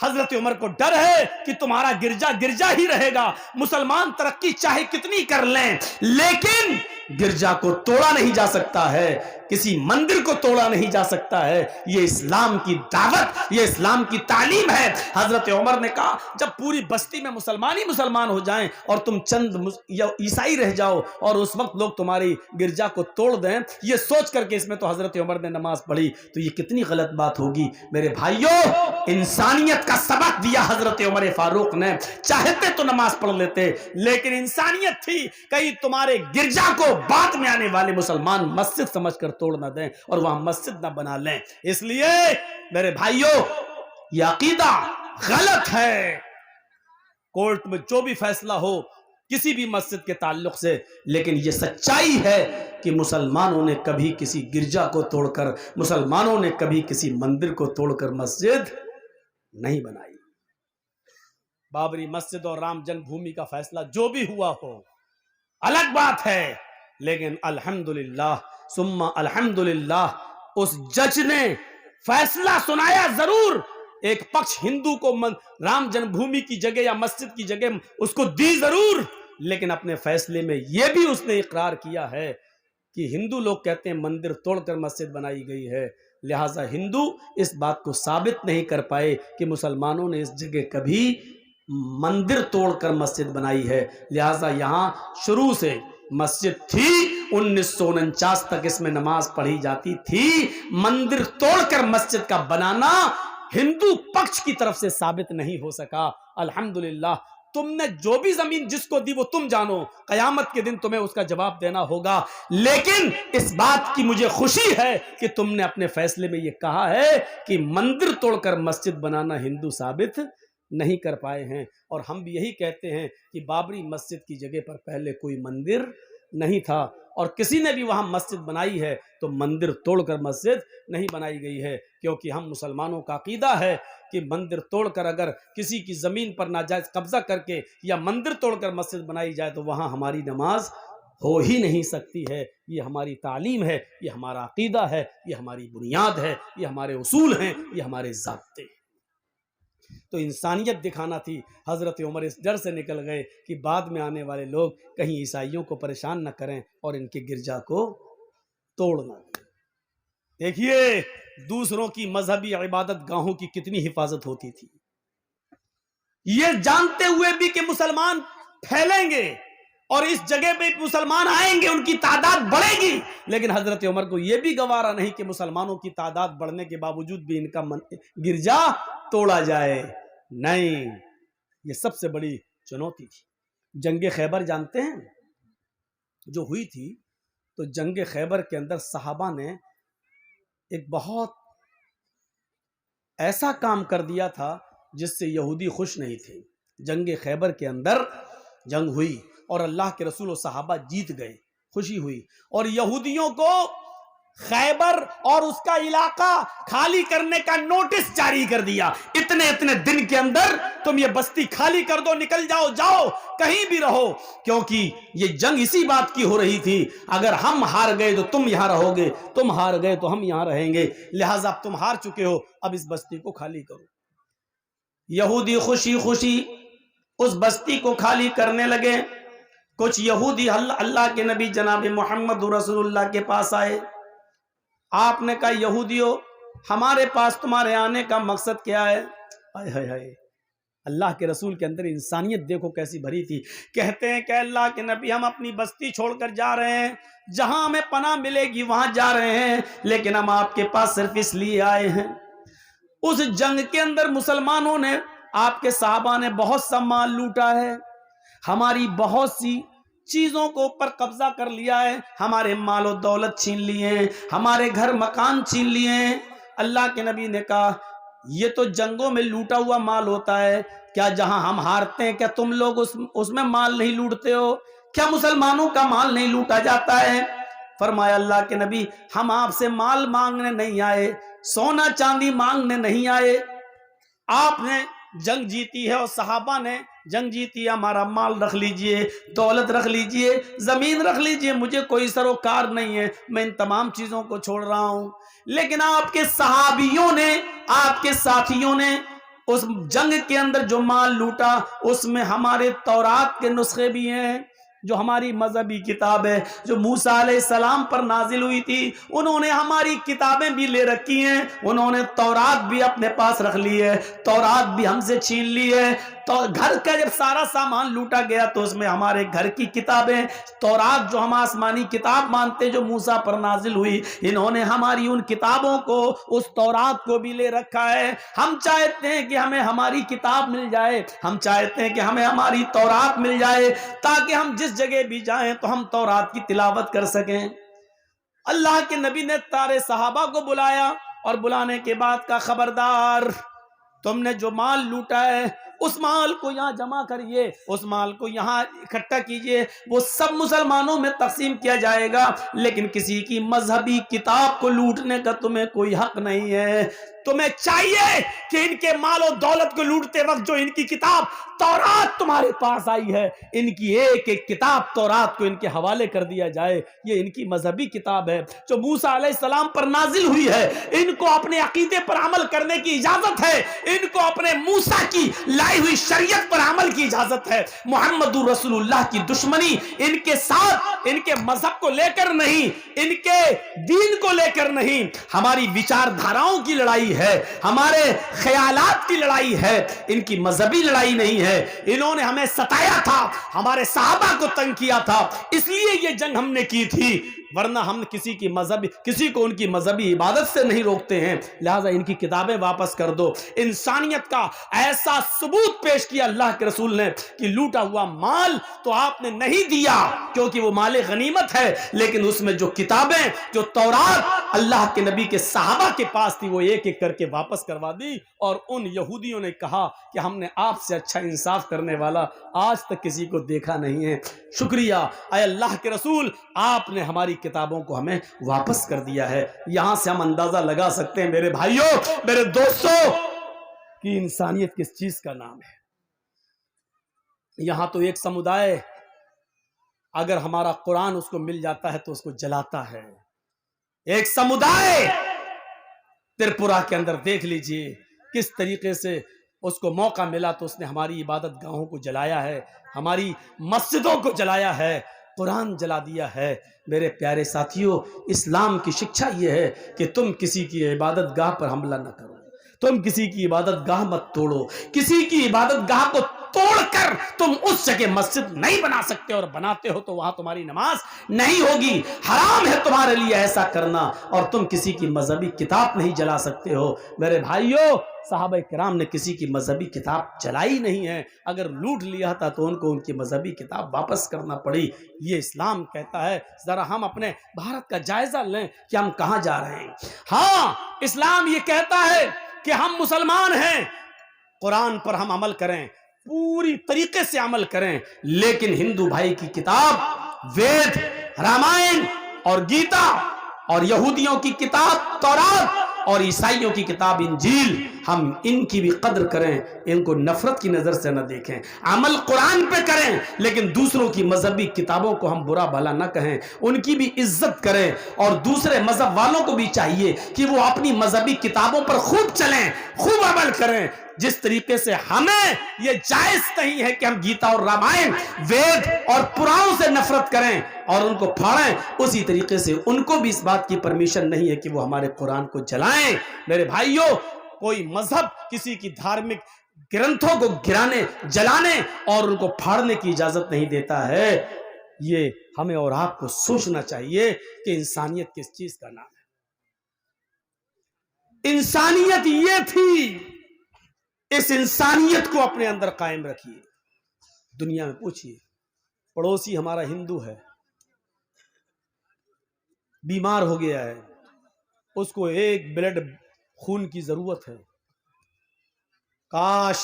حضرت عمر کو ڈر ہے کہ تمہارا گرجا گرجا ہی رہے گا، مسلمان ترقی چاہے کتنی کر لیں لیکن گرجا کو توڑا نہیں جا سکتا ہے، کسی مندر کو توڑا نہیں جا سکتا ہے، یہ اسلام کی دعوت، یہ اسلام کی تعلیم ہے۔ حضرت عمر نے کہا جب پوری بستی میں مسلمان ہی مسلمان ہو جائیں اور تم چند عیسائی رہ جاؤ اور اس وقت لوگ تمہاری گرجا کو توڑ دیں، یہ سوچ کر کے اس میں تو حضرت عمر نے نماز پڑھی تو یہ کتنی غلط بات ہوگی۔ میرے بھائیوں، انسانیت کا سبق دیا حضرت عمر فاروق نے، چاہتے تو نماز پڑھ لیتے لیکن انسانیت تھی کہیں تمہارے گرجا کو بعد میں آنے والے مسلمان مسجد سمجھ کر توڑ نہ دیں اور وہاں مسجد نہ بنا لیں۔ اس لیے میرے بھائیوں یہ عقیدہ غلط ہے، کورٹ میں جو بھی فیصلہ ہو کسی بھی مسجد کے تعلق سے، لیکن یہ سچائی ہے کہ مسلمانوں نے کبھی کسی گرجا کو توڑ کر، مسلمانوں نے کبھی کسی مندر کو توڑ کر مسجد نہیں بنائی۔ بابری مسجد اور رام جنم بھومی کا فیصلہ جو بھی ہوا ہو الگ بات ہے، لیکن الحمدللہ ثم الحمدللہ اس جج نے فیصلہ سنایا ضرور، ایک پکش ہندو کو رام جنم بھومی کی جگہ یا مسجد کی جگہ اس کو دی ضرور، لیکن اپنے فیصلے میں یہ بھی اس نے اقرار کیا ہے کہ ہندو لوگ کہتے ہیں مندر توڑ کر مسجد بنائی گئی ہے، لہٰذا ہندو اس بات کو ثابت نہیں کر پائے کہ مسلمانوں نے اس جگہ کبھی مندر توڑ کر مسجد بنائی ہے، لہٰذا یہاں شروع سے مسجد تھی، 1949 تک اس میں نماز پڑھی جاتی تھی، مندر توڑ کر مسجد کا بنانا ہندو پکش کی طرف سے ثابت نہیں ہو سکا۔ الحمدللہ تم نے جو بھی زمین جس کو دی وہ تم جانو، قیامت کے دن تمہیں اس کا جواب دینا ہوگا، لیکن اس بات کی مجھے خوشی ہے کہ تم نے اپنے فیصلے میں یہ کہا ہے کہ مندر توڑ کر مسجد بنانا ہندو ثابت نہیں کر پائے ہیں، اور ہم بھی یہی کہتے ہیں کہ بابری مسجد کی جگہ پر پہلے کوئی مندر نہیں تھا، اور کسی نے بھی وہاں مسجد بنائی ہے تو مندر توڑ کر مسجد نہیں بنائی گئی ہے، کیونکہ ہم مسلمانوں کا عقیدہ ہے کہ مندر توڑ کر اگر کسی کی زمین پر ناجائز قبضہ کر کے یا مندر توڑ کر مسجد بنائی جائے تو وہاں ہماری نماز ہو ہی نہیں سکتی ہے۔ یہ ہماری تعلیم ہے، یہ ہمارا عقیدہ ہے، یہ ہماری بنیاد ہے، یہ ہمارے اصول ہیں، یہ ہمارے ضابطے ہیں۔ تو انسانیت دکھانا تھی، حضرت عمر اس ڈر سے نکل گئے کہ بعد میں آنے والے لوگ کہیں عیسائیوں کو پریشان نہ کریں اور ان کے گرجا کو توڑ نہ دیں۔ دیکھیے دوسروں کی مذہبی عبادت گاہوں کی کتنی حفاظت ہوتی تھی، یہ جانتے ہوئے بھی کہ مسلمان پھیلیں گے اور اس جگہ پہ مسلمان آئیں گے، ان کی تعداد بڑھے گی، لیکن حضرت عمر کو یہ بھی گوارا نہیں کہ مسلمانوں کی تعداد بڑھنے کے باوجود بھی ان کا گرجا توڑا جائے۔ نہیں، یہ سب سے بڑی چنوتی تھی۔ جنگ خیبر جانتے ہیں جو ہوئی تھی، تو جنگ خیبر کے اندر صحابہ نے ایک بہت ایسا کام کر دیا تھا جس سے یہودی خوش نہیں تھے۔ جنگ خیبر کے اندر جنگ ہوئی اور اللہ کے رسول و صحابہ جیت گئے، خوشی ہوئی، اور یہودیوں کو خیبر اور اس کا علاقہ خالی کرنے کا نوٹس جاری کر دیا، اتنے دن کے اندر تم یہ بستی خالی کر دو، نکل جاؤ، جاؤ کہیں بھی رہو، کیونکہ یہ جنگ اسی بات کی ہو رہی تھی، اگر ہم ہار گئے تو تم یہاں رہو گے، تم ہار گئے تو ہم یہاں رہیں گے، لہٰذا اب تم ہار چکے ہو، اب اس بستی کو خالی کرو۔ یہودی خوشی خوشی اس بستی کو خالی کرنے لگے۔ کچھ یہودی اللہ کے نبی جناب محمد رسول اللہ کے پاس آئے، آپ نے کہا یہودیوں ہمارے پاس تمہارے آنے کا مقصد کیا ہے؟ ہائے ہائے ہائے، اللہ کے رسول کے اندر انسانیت دیکھو کیسی بھری تھی۔ کہتے ہیں کہ اللہ کے نبی ہم اپنی بستی چھوڑ کر جا رہے ہیں، جہاں ہمیں پناہ ملے گی وہاں جا رہے ہیں، لیکن ہم آپ کے پاس صرف اس لیے آئے ہیں، اس جنگ کے اندر مسلمانوں نے، آپ کے صحابہ نے بہت سا مال لوٹا ہے، ہماری بہت سی چیزوں کو اوپر قبضہ کر لیا ہے، ہمارے مال و دولت چھین لیے ہیں، ہمارے گھر مکان چھین لیے ہیں۔ اللہ کے نبی نے کہا یہ تو جنگوں میں لوٹا ہوا مال ہوتا ہے، کیا جہاں ہم ہارتے ہیں کیا تم لوگ اس میں مال نہیں لوٹتے ہو؟ کیا مسلمانوں کا مال نہیں لوٹا جاتا ہے؟ فرمایا اللہ کے نبی ہم آپ سے مال مانگنے نہیں آئے، سونا چاندی مانگنے نہیں آئے، آپ نے جنگ جیتی ہے اور صحابہ نے جنگ جیتی ہے، ہمارا مال رکھ لیجئے، دولت رکھ لیجئے، زمین رکھ لیجئے، مجھے کوئی سروکار نہیں ہے، میں ان تمام چیزوں کو چھوڑ رہا ہوں۔ لیکن آپ کے صحابیوں نے، آپ کے ساتھیوں نے اس جنگ کے اندر جو مال لوٹا اس میں ہمارے تورات کے نسخے بھی ہیں، جو ہماری مذہبی کتاب ہے جو موسیٰ علیہ السلام پر نازل ہوئی تھی، انہوں نے ہماری کتابیں بھی لے رکھی ہیں، انہوں نے تورات بھی اپنے پاس رکھ لی ہے، تورات بھی ہم سے چھین لی ہے، تو گھر کا جب سارا سامان لوٹا گیا تو اس میں ہمارے گھر کی کتابیں، تورات جو ہم آسمانی کتاب مانتے جو موسیٰ پر نازل ہوئی، انہوں نے ہماری ان کتابوں کو، اس تورات کو بھی لے رکھا ہے۔ ہم چاہتے ہیں کہ ہمیں ہماری کتاب مل جائے، ہم چاہتے ہیں کہ ہمیں ہماری تورات مل جائے، تاکہ ہم جس جگہ بھی جائیں تو ہم تورات کی تلاوت کر سکیں۔ اللہ کے نبی نے سارے صحابہ کو بلایا اور بلانے کے بعد کہا خبردار، تم نے جو مال لوٹا ہے اس مال کو یہاں جمع کریے، اس مال کو یہاں اکٹھا کیجئے، وہ سب مسلمانوں میں تقسیم کیا جائے گا، لیکن کسی کی مذہبی کتاب کو لوٹنے کا تمہیں کوئی حق نہیں ہے۔ تمہیں چاہیے کہ ان کے مال و دولت کو لوٹتے وقت جو ان کی کتاب تورات تمہارے پاس آئی ہے، ان کی ایک ایک کتاب تورات کو ان کے حوالے کر دیا جائے۔ یہ ان کی مذہبی کتاب ہے جو موسیٰ علیہ السلام پر نازل ہوئی ہے، ان کو اپنے عقیدے پر عمل کرنے کی اجازت ہے، ان کو اپنے موسیٰ کی لائی ہوئی شریعت پر عمل کی اجازت ہے۔ محمد رسول اللہ کی دشمنی ان کے ساتھ، ان کے مذہب کو لے کر نہیں، ان کے دین کو لے کر نہیں، ہماری وچار دھاراؤں کی لڑائی ہے، ہمارے خیالات کی لڑائی ہے، ان کی مذہبی لڑائی نہیں ہے۔ انہوں نے ہمیں ستایا تھا، ہمارے صحابہ کو تنگ کیا تھا، اس لیے یہ جنگ ہم نے کی تھی، ورنہ ہم کسی کو ان کی مذہبی عبادت سے نہیں روکتے ہیں۔ لہٰذا ان کی کتابیں واپس کر دو۔ انسانیت کا ایسا ثبوت پیش کیا اللہ کے رسول نے کہ لوٹا ہوا مال تو آپ نے نہیں دیا کیونکہ وہ مال غنیمت ہے، لیکن اس میں جو کتابیں، جو تورات اللہ کے نبی کے صحابہ کے پاس تھی، وہ ایک ایک کر کے واپس کروا دی۔ اور ان یہودیوں نے کہا کہ ہم نے آپ سے اچھا انصاف کرنے والا آج تک کسی کو دیکھا نہیں ہے۔ شکریہ اے اللہ کے رسول، آپ نے ہماری کتابوں کو ہمیں واپس کر دیا ہے۔ یہاں سے ہم اندازہ لگا سکتے ہیں میرے بھائیوں، میرے دوستوں، کہ انسانیت کس چیز کا نام ہے۔ یہاں تو ایک سمودائے اگر ہمارا قرآن اس کو مل جاتا ہے تو اس کو جلاتا ہے۔ ایک سمودائے ترپورہ کے اندر دیکھ لیجئے کس طریقے سے اس کو موقع ملا تو اس نے ہماری عبادت گاہوں کو جلایا ہے، ہماری مسجدوں کو جلایا ہے، قرآن جلا دیا ہے۔ میرے پیارے ساتھیوں، اسلام کی شکشا یہ ہے کہ تم کسی کی عبادت گاہ پر حملہ نہ کرو، تم کسی کی عبادت گاہ مت توڑو، کسی کی عبادت گاہ کو توڑ کر تم اس جگہ مسجد نہیں بنا سکتے، اور بناتے ہو تو وہاں تمہاری نماز نہیں ہوگی۔ حرام ہے تمہارے لیے ایسا کرنا، اور تم کسی کی مذہبی کتاب نہیں جلا سکتے ہو۔ میرے بھائیوں، صحابہ کرام نے کسی کی مذہبی کتاب جلائی نہیں ہے، اگر لوٹ لیا تھا تو ان کو ان کی مذہبی کتاب واپس کرنا پڑی۔ یہ اسلام کہتا ہے۔ ذرا ہم اپنے بھارت کا جائزہ لیں کہ ہم کہاں جا رہے ہیں۔ ہاں، اسلام یہ کہتا ہے کہ ہم مسلمان ہیں، قرآن پر ہم عمل کریں، پوری طریقے سے عمل کریں، لیکن ہندو بھائی کی کتاب وید، رامائن اور گیتا، اور یہودیوں کی کتاب تورات، اور عیسائیوں کی کتاب انجیل، ہم ان کی بھی قدر کریں، ان کو نفرت کی نظر سے نہ دیکھیں۔ عمل قرآن پہ کریں، لیکن دوسروں کی مذہبی کتابوں کو ہم برا بھلا نہ کہیں، ان کی بھی عزت کریں۔ اور دوسرے مذہب والوں کو بھی چاہیے کہ وہ اپنی مذہبی کتابوں پر خوب چلیں، خوب عمل کریں۔ جس طریقے سے ہمیں یہ جائز نہیں ہے کہ ہم گیتا اور رامائن، وید اور پرانوں سے نفرت کریں اور ان کو پھاڑیں، اسی طریقے سے ان کو بھی اس بات کی پرمیشن نہیں ہے کہ وہ ہمارے قرآن کو جلائیں۔ میرے بھائیوں، کوئی مذہب کسی کی دھارمک گرنتھوں کو گرانے، جلانے اور ان کو پھاڑنے کی اجازت نہیں دیتا ہے۔ یہ ہمیں اور آپ کو سوچنا چاہیے کہ انسانیت کس چیز کا نام ہے۔ انسانیت یہ تھی، اس انسانیت کو اپنے اندر قائم رکھیے۔ دنیا میں پوچھئے، پڑوسی ہمارا ہندو ہے، بیمار ہو گیا ہے، اس کو ایک بلڈ خون کی ضرورت ہے، کاش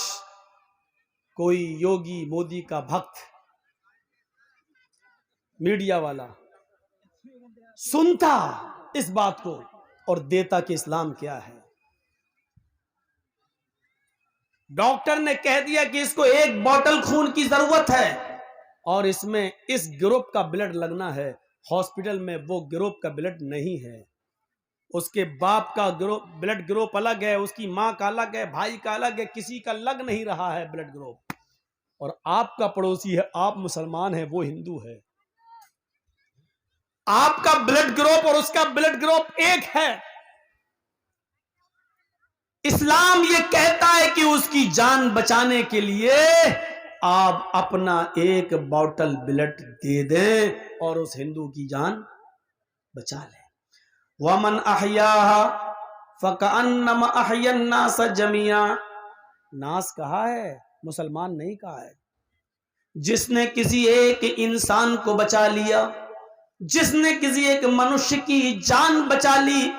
کوئی یوگی مودی کا بھکت، میڈیا والا سنتا اس بات کو اور دیتا کہ اسلام کیا ہے۔ ڈاکٹر نے کہہ دیا کہ اس کو ایک بوتل خون کی ضرورت ہے اور اس میں اس گروپ کا بلڈ لگنا ہے، ہاسپٹل میں وہ گروپ کا بلڈ نہیں ہے، اس کے باپ کا بلڈ گروپ الگ ہے، اس کی ماں کا الگ ہے، بھائی کا الگ ہے، کسی کا لگ نہیں رہا ہے بلڈ گروپ، اور آپ کا پڑوسی ہے، آپ مسلمان ہیں، وہ ہندو ہے، آپ کا بلڈ گروپ اور اس کا بلڈ گروپ ایک ہے۔ اسلام یہ کہتا ہے کہ اس کی جان بچانے کے لیے آپ اپنا ایک بوتل بلڈ دے دیں اور اس ہندو کی جان بچا لیں۔ وَمَنْ أَحْيَاهَا فَكَأَنَّمَا أَحْيَا النَّاسَ جَمِيعًا، ناس کہا ہے، مسلمان نہیں کہا ہے۔ جس نے کسی ایک انسان کو بچا لیا، جس نے کسی ایک منشی کی جان بچا لی،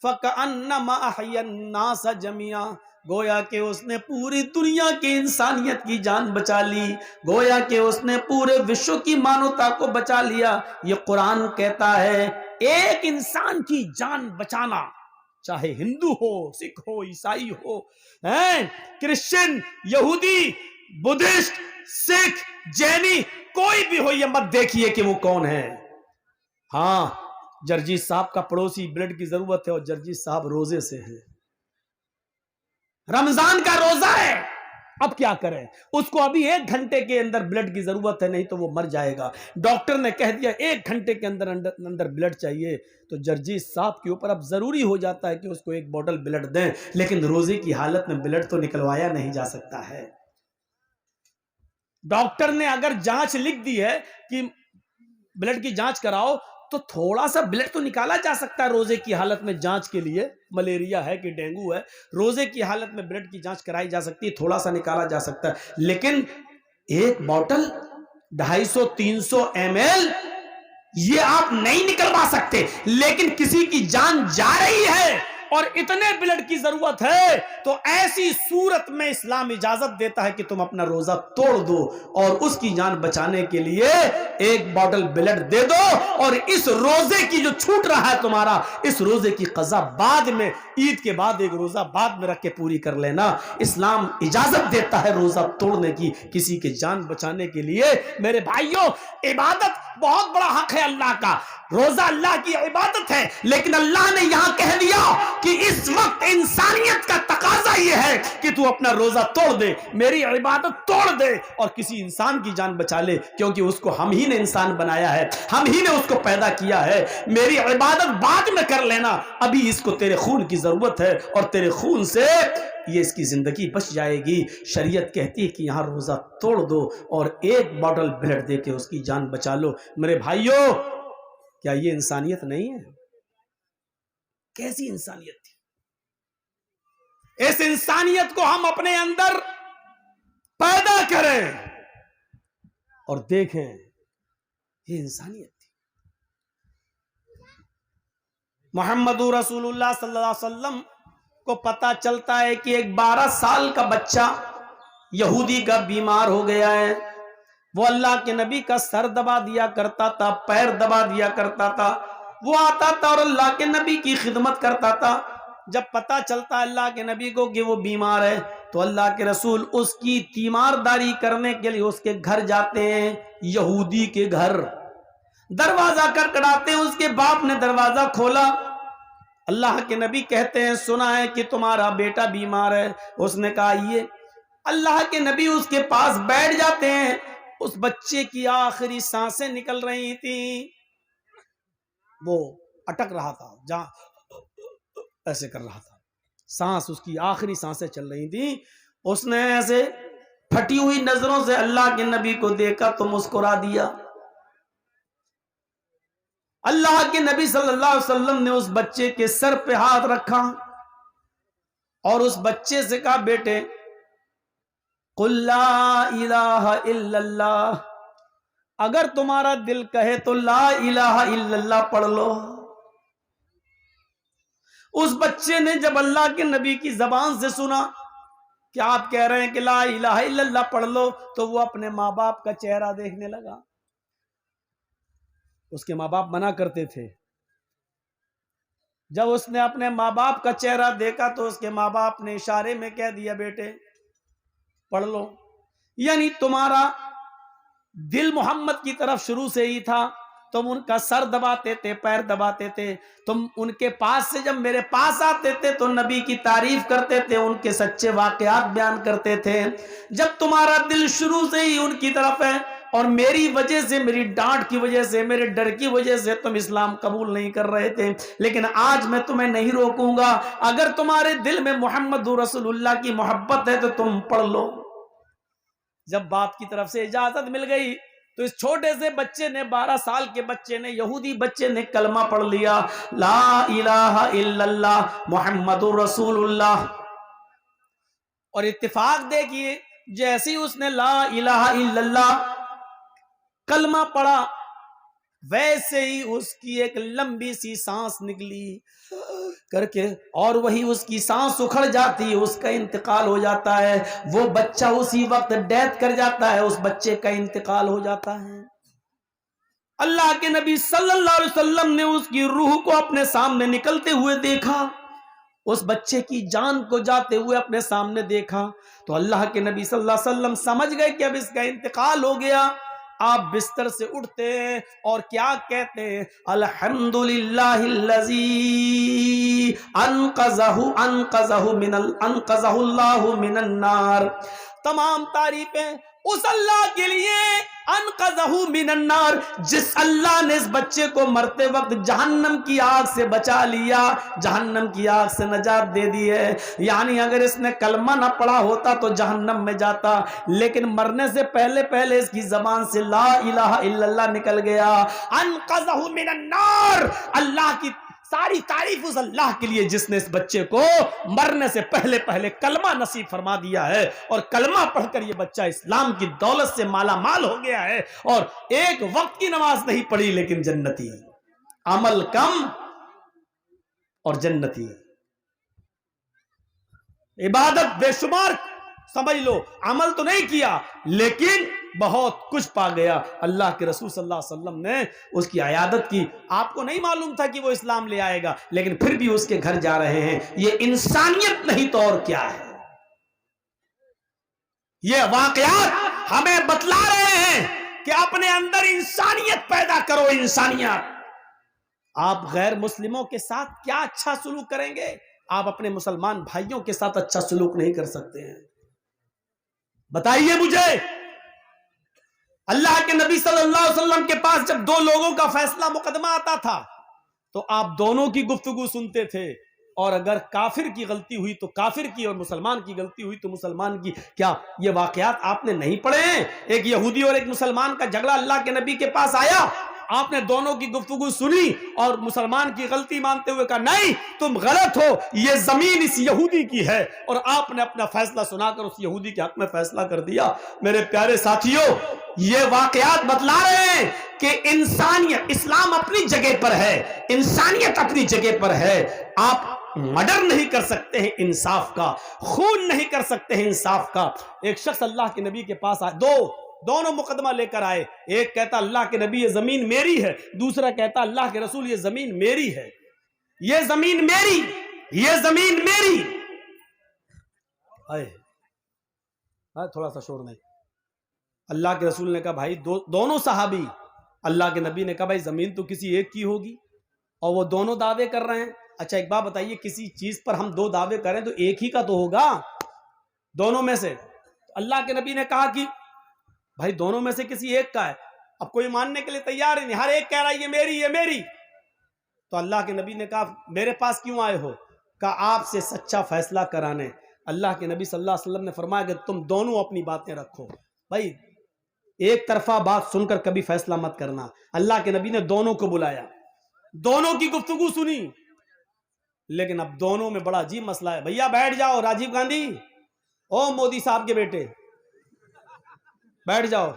فَكَأَنَّمَا أَحْيَا النَّاسَ جَمِيعًا، گویا کہ اس نے پوری دنیا کی انسانیت کی جان بچا لی، گویا کہ اس نے پورے وشو کی مانوتا کو بچا لیا۔ یہ قرآن کہتا ہے ایک انسان کی جان بچانا، چاہے ہندو ہو، سکھ ہو، عیسائی ہو، کرسچن، یہودی، بدھسٹ، سکھ، جینی، کوئی بھی ہو، یہ مت دیکھیے کہ وہ کون ہے۔ ہاں جرجیت صاحب کا پڑوسی بلڈ کی ضرورت ہے اور جرجیت صاحب روزے سے ہے، رمضان کا روزہ ہے، اب کیا کریں؟ اس کو ابھی 1 گھنٹے کے اندر بلڈ کی ضرورت ہے، نہیں تو وہ مر جائے گا۔ ڈاکٹر نے کہہ دیا 1 گھنٹے کے اندر بلڈ چاہیے، تو جرجیت صاحب کے اوپر اب ضروری ہو جاتا ہے کہ اس کو 1 بوتل بلڈ دیں، لیکن روزے کی حالت میں بلڈ تو نکلوایا نہیں جا سکتا ہے۔ ڈاکٹر نے اگر جانچ لکھ دی ہے کہ بلڈ کی جانچ کراؤ، تو تھوڑا سا بلڈ تو نکالا جا سکتا ہے روزے کی حالت میں جانچ کے لیے، ملیریا ہے کہ ڈینگو ہے، روزے کی حالت میں بلڈ کی جانچ کرائی جا سکتی ہے، تھوڑا سا نکالا جا سکتا ہے، لیکن 1 بوتل 250-300 ml یہ آپ نہیں نکلوا سکتے۔ لیکن کسی کی جان جا رہی ہے اور اتنے بلڈ کی ضرورت ہے، تو ایسی صورت میں اسلام اجازت دیتا ہے کہ تم اپنا روزہ توڑ دو اور اس کی جان بچانے کے لیے 1 بوتل بلڈ دے دو، اور اس روزے کی جو چھوٹ رہا ہے تمہارا، اس روزے کی قضا بعد میں، عید کے بعد 1 روزہ بعد میں رکھ کے پوری کر لینا۔ اسلام اجازت دیتا ہے روزہ توڑنے کی، کسی کی جان بچانے کے لیے۔ میرے بھائیوں، عبادت بہت بڑا حق ہے اللہ کا، روزہ اللہ کی عبادت ہے، لیکن اللہ نے یہاں کہہ دیا کہ اس وقت انسانیت کا تقاضا یہ ہے کہ تو اپنا روزہ توڑ دے، میری عبادت توڑ دے اور کسی انسان کی جان بچا لے، کیونکہ اس کو ہم ہی نے انسان بنایا ہے، ہم ہی نے اس کو پیدا کیا ہے۔ میری عبادت بعد میں کر لینا، ابھی اس کو تیرے خون کی ضرورت ہے، اور تیرے خون سے یہ اس کی زندگی بچ جائے گی۔ شریعت کہتی ہے کہ یہاں روزہ توڑ دو اور 1 بوتل بلڈ دے کے اس کی جان بچا لو۔ میرے بھائیوں، کیا یہ انسانیت نہیں ہے؟ کیسی انسانیت تھی؟ اس انسانیت کو ہم اپنے اندر پیدا کریں اور دیکھیں، یہ انسانیت تھی۔ محمد رسول اللہ صلی اللہ علیہ وسلم کو پتا چلتا ہے کہ ایک 12 سال کا بچہ یہودی کا بیمار ہو گیا ہے۔ وہ اللہ کے نبی کا سر دبا دیا کرتا تھا، پیر دبا دیا کرتا تھا، وہ آتا تھا اور اللہ کے نبی کی خدمت کرتا تھا۔ جب پتا چلتا اللہ کے نبی کو کہ وہ بیمار ہے، تو اللہ کے رسول اس کی تیمارداری کرنے کے لیے اس کے گھر جاتے ہیں، یہودی کے گھر، دروازہ کھٹکھٹاتے ہیں۔ اس کے باپ نے دروازہ کھولا، اللہ کے نبی کہتے ہیں سنا ہے کہ تمہارا بیٹا بیمار ہے۔ اس نے کہا یہ، اللہ کے نبی اس کے پاس بیٹھ جاتے ہیں۔ اس بچے کی آخری سانسیں نکل رہی تھیں، وہ اٹک رہا تھا، جہاں ایسے کر رہا تھا، سانس اس کی آخری سانسیں چل رہی تھیں۔ اس نے ایسے پھٹی ہوئی نظروں سے اللہ کے نبی کو دیکھا تو مسکرا دیا۔ اللہ کے نبی صلی اللہ علیہ وسلم نے اس بچے کے سر پہ ہاتھ رکھا اور اس بچے سے کہا بیٹے قل لا الہ الا اللہ، اگر تمہارا دل کہے تو لا الہ الا اللہ پڑھ لو۔ اس بچے نے جب اللہ کے نبی کی زبان سے سنا کہ آپ کہہ رہے ہیں کہ لا الہ الا اللہ پڑھ لو، تو وہ اپنے ماں باپ کا چہرہ دیکھنے لگا۔ اس کے ماں باپ منع کرتے تھے، جب اس نے اپنے ماں باپ کا چہرہ دیکھا تو اس کے ماں باپ نے اشارے میں کہہ دیا بیٹے پڑھ لو۔ یعنی تمہارا دل محمد کی طرف شروع سے ہی تھا، تم ان کا سر دباتے تھے، پیر دباتے تھے، تم ان کے پاس سے جب میرے پاس آتے تھے تو نبی کی تعریف کرتے تھے، ان کے سچے واقعات بیان کرتے تھے۔ جب تمہارا دل شروع سے ہی ان کی طرف ہے اور میری وجہ سے، میری ڈانٹ کی وجہ سے، میرے ڈر کی وجہ سے تم اسلام قبول نہیں کر رہے تھے، لیکن آج میں تمہیں نہیں روکوں گا، اگر تمہارے دل میں محمد رسول اللہ کی محبت ہے تو تم پڑھ لو۔ جب باپ کی طرف سے اجازت مل گئی تو اس چھوٹے سے بچے نے، 12 سال کے بچے نے، یہودی بچے نے کلمہ پڑھ لیا، لا الہ الا اللہ محمد رسول اللہ۔ اور اتفاق دیکھیے، جیسے ہی اس نے لا الہ الا اللہ کلمہ پڑھا، ویسے ہی اس کی ایک لمبی سی سانس نکلی۔ کر کے اور وہی اس کی سانس اکھڑ جاتی ہے، اس کا انتقال ہو جاتا ہے، وہ بچہ اسی وقت ڈیتھ کر جاتا ہے، اس بچے کا انتقال ہو جاتا ہے۔ اللہ کے نبی صلی اللہ علیہ وسلم نے اس کی روح کو اپنے سامنے نکلتے ہوئے دیکھا، اس بچے کی جان کو جاتے ہوئے اپنے سامنے دیکھا، تو اللہ کے نبی صلی اللہ علیہ وسلم سمجھ گئے کہ اب اس کا انتقال ہو گیا۔ آپ بستر سے اٹھتے ہیں اور کیا کہتے ہیں؟ الحمدللہ الذی انقذہ اللہ من النار۔ تمام تعریفیں اس اللہ کے لیے، انقذہ من النار، جس اللہ نے اس بچے کو مرتے وقت جہنم کی آگ سے بچا لیا، جہنم کی آگ سے نجات دے دی ہے۔ یعنی اگر اس نے کلمہ نہ پڑھا ہوتا تو جہنم میں جاتا، لیکن مرنے سے پہلے پہلے اس کی زبان سے لا الہ الا اللہ نکل گیا۔ انقذہ من النار، اللہ کی ساری تعریف اس اللہ کے لیے جس نے اس بچے کو مرنے سے پہلے پہلے کلمہ نصیب فرما دیا ہے، اور کلمہ پڑھ کر یہ بچہ اسلام کی دولت سے مالا مال ہو گیا ہے، اور ایک وقت کی نماز نہیں پڑھی لیکن جنتی، عمل کم اور جنتی، عبادت بے شمار سمجھ لو، عمل تو نہیں کیا لیکن بہت کچھ پا گیا۔ اللہ کے رسول صلی اللہ علیہ وسلم نے اس کی عیادت کی، آپ کو نہیں معلوم تھا کہ وہ اسلام لے آئے گا، لیکن پھر بھی اس کے گھر جا رہے ہیں۔ یہ انسانیت نہیں تو اور کیا ہے؟ یہ واقعات ہمیں بتلا رہے ہیں کہ اپنے اندر انسانیت پیدا کرو، انسانیت۔ آپ غیر مسلموں کے ساتھ کیا اچھا سلوک کریں گے؟ آپ اپنے مسلمان بھائیوں کے ساتھ اچھا سلوک نہیں کر سکتے ہیں؟ بتائیے مجھے۔ اللہ کے نبی صلی اللہ علیہ وسلم کے پاس جب دو لوگوں کا فیصلہ مقدمہ آتا تھا تو آپ دونوں کی گفتگو سنتے تھے، اور اگر کافر کی غلطی ہوئی تو کافر کی، اور مسلمان کی غلطی ہوئی تو مسلمان کی۔ کیا یہ واقعات آپ نے نہیں پڑھے ہیں؟ ایک یہودی اور ایک مسلمان کا جھگڑا اللہ کے نبی کے پاس آیا، آپ نے دونوں کی گفتگو سنی اور مسلمان کی غلطی مانتے ہوئے کہا نہیں تم غلط ہو، یہ زمین اس یہودی کی ہے، اور آپ نے اپنا فیصلہ سنا کر اس یہودی کے حق میں فیصلہ کر دیا۔ میرے پیارے ساتھیوں، یہ واقعات بتلا رہے ہیں کہ انسانیت، اسلام اپنی جگہ پر ہے، انسانیت اپنی جگہ پر ہے۔ آپ مرڈر نہیں کر سکتے ہیں انصاف کا، خون نہیں کر سکتے ہیں انصاف کا۔ ایک شخص اللہ کے نبی کے پاس آئے، دونوں مقدمہ لے کر آئے، ایک کہتا اللہ کے نبی یہ زمین میری ہے، دوسرا کہتا اللہ کے رسول یہ زمین میری ہے، یہ زمین میری، یہ زمین میری۔ تھوڑا سا شور نہیں۔ اللہ کے رسول نے کہا بھائی دونوں صحابی، اللہ کے نبی نے کہا بھائی زمین تو کسی ایک کی ہوگی، اور وہ دونوں دعوے کر رہے ہیں۔ اچھا ایک بات بتائیے، کسی چیز پر ہم دو دعوے کریں تو ایک ہی کا تو ہوگا دونوں میں سے۔ اللہ کے نبی نے کہا کہ بھائی دونوں میں سے کسی ایک کا ہے۔ اب کوئی ماننے کے لیے تیار ہی نہیں، ہر ایک کہہ رہا ہے یہ میری، یہ میری۔ تو اللہ کے نبی نے کہا میرے پاس کیوں آئے ہو؟ کہا آپ سے سچا فیصلہ کرانے۔ اللہ کے نبی صلی اللہ علیہ وسلم نے فرمایا کہ تم دونوں اپنی باتیں رکھو، بھائی ایک طرفہ بات سن کر کبھی فیصلہ مت کرنا۔ اللہ کے نبی نے دونوں کو بلایا، دونوں کی گفتگو سنی، لیکن اب دونوں میں بڑا عجیب مسئلہ ہے۔ بھیا بیٹھ جاؤ، راجیو گاندھی، او مودی صاحب کے بیٹے بیٹھ جاؤ۔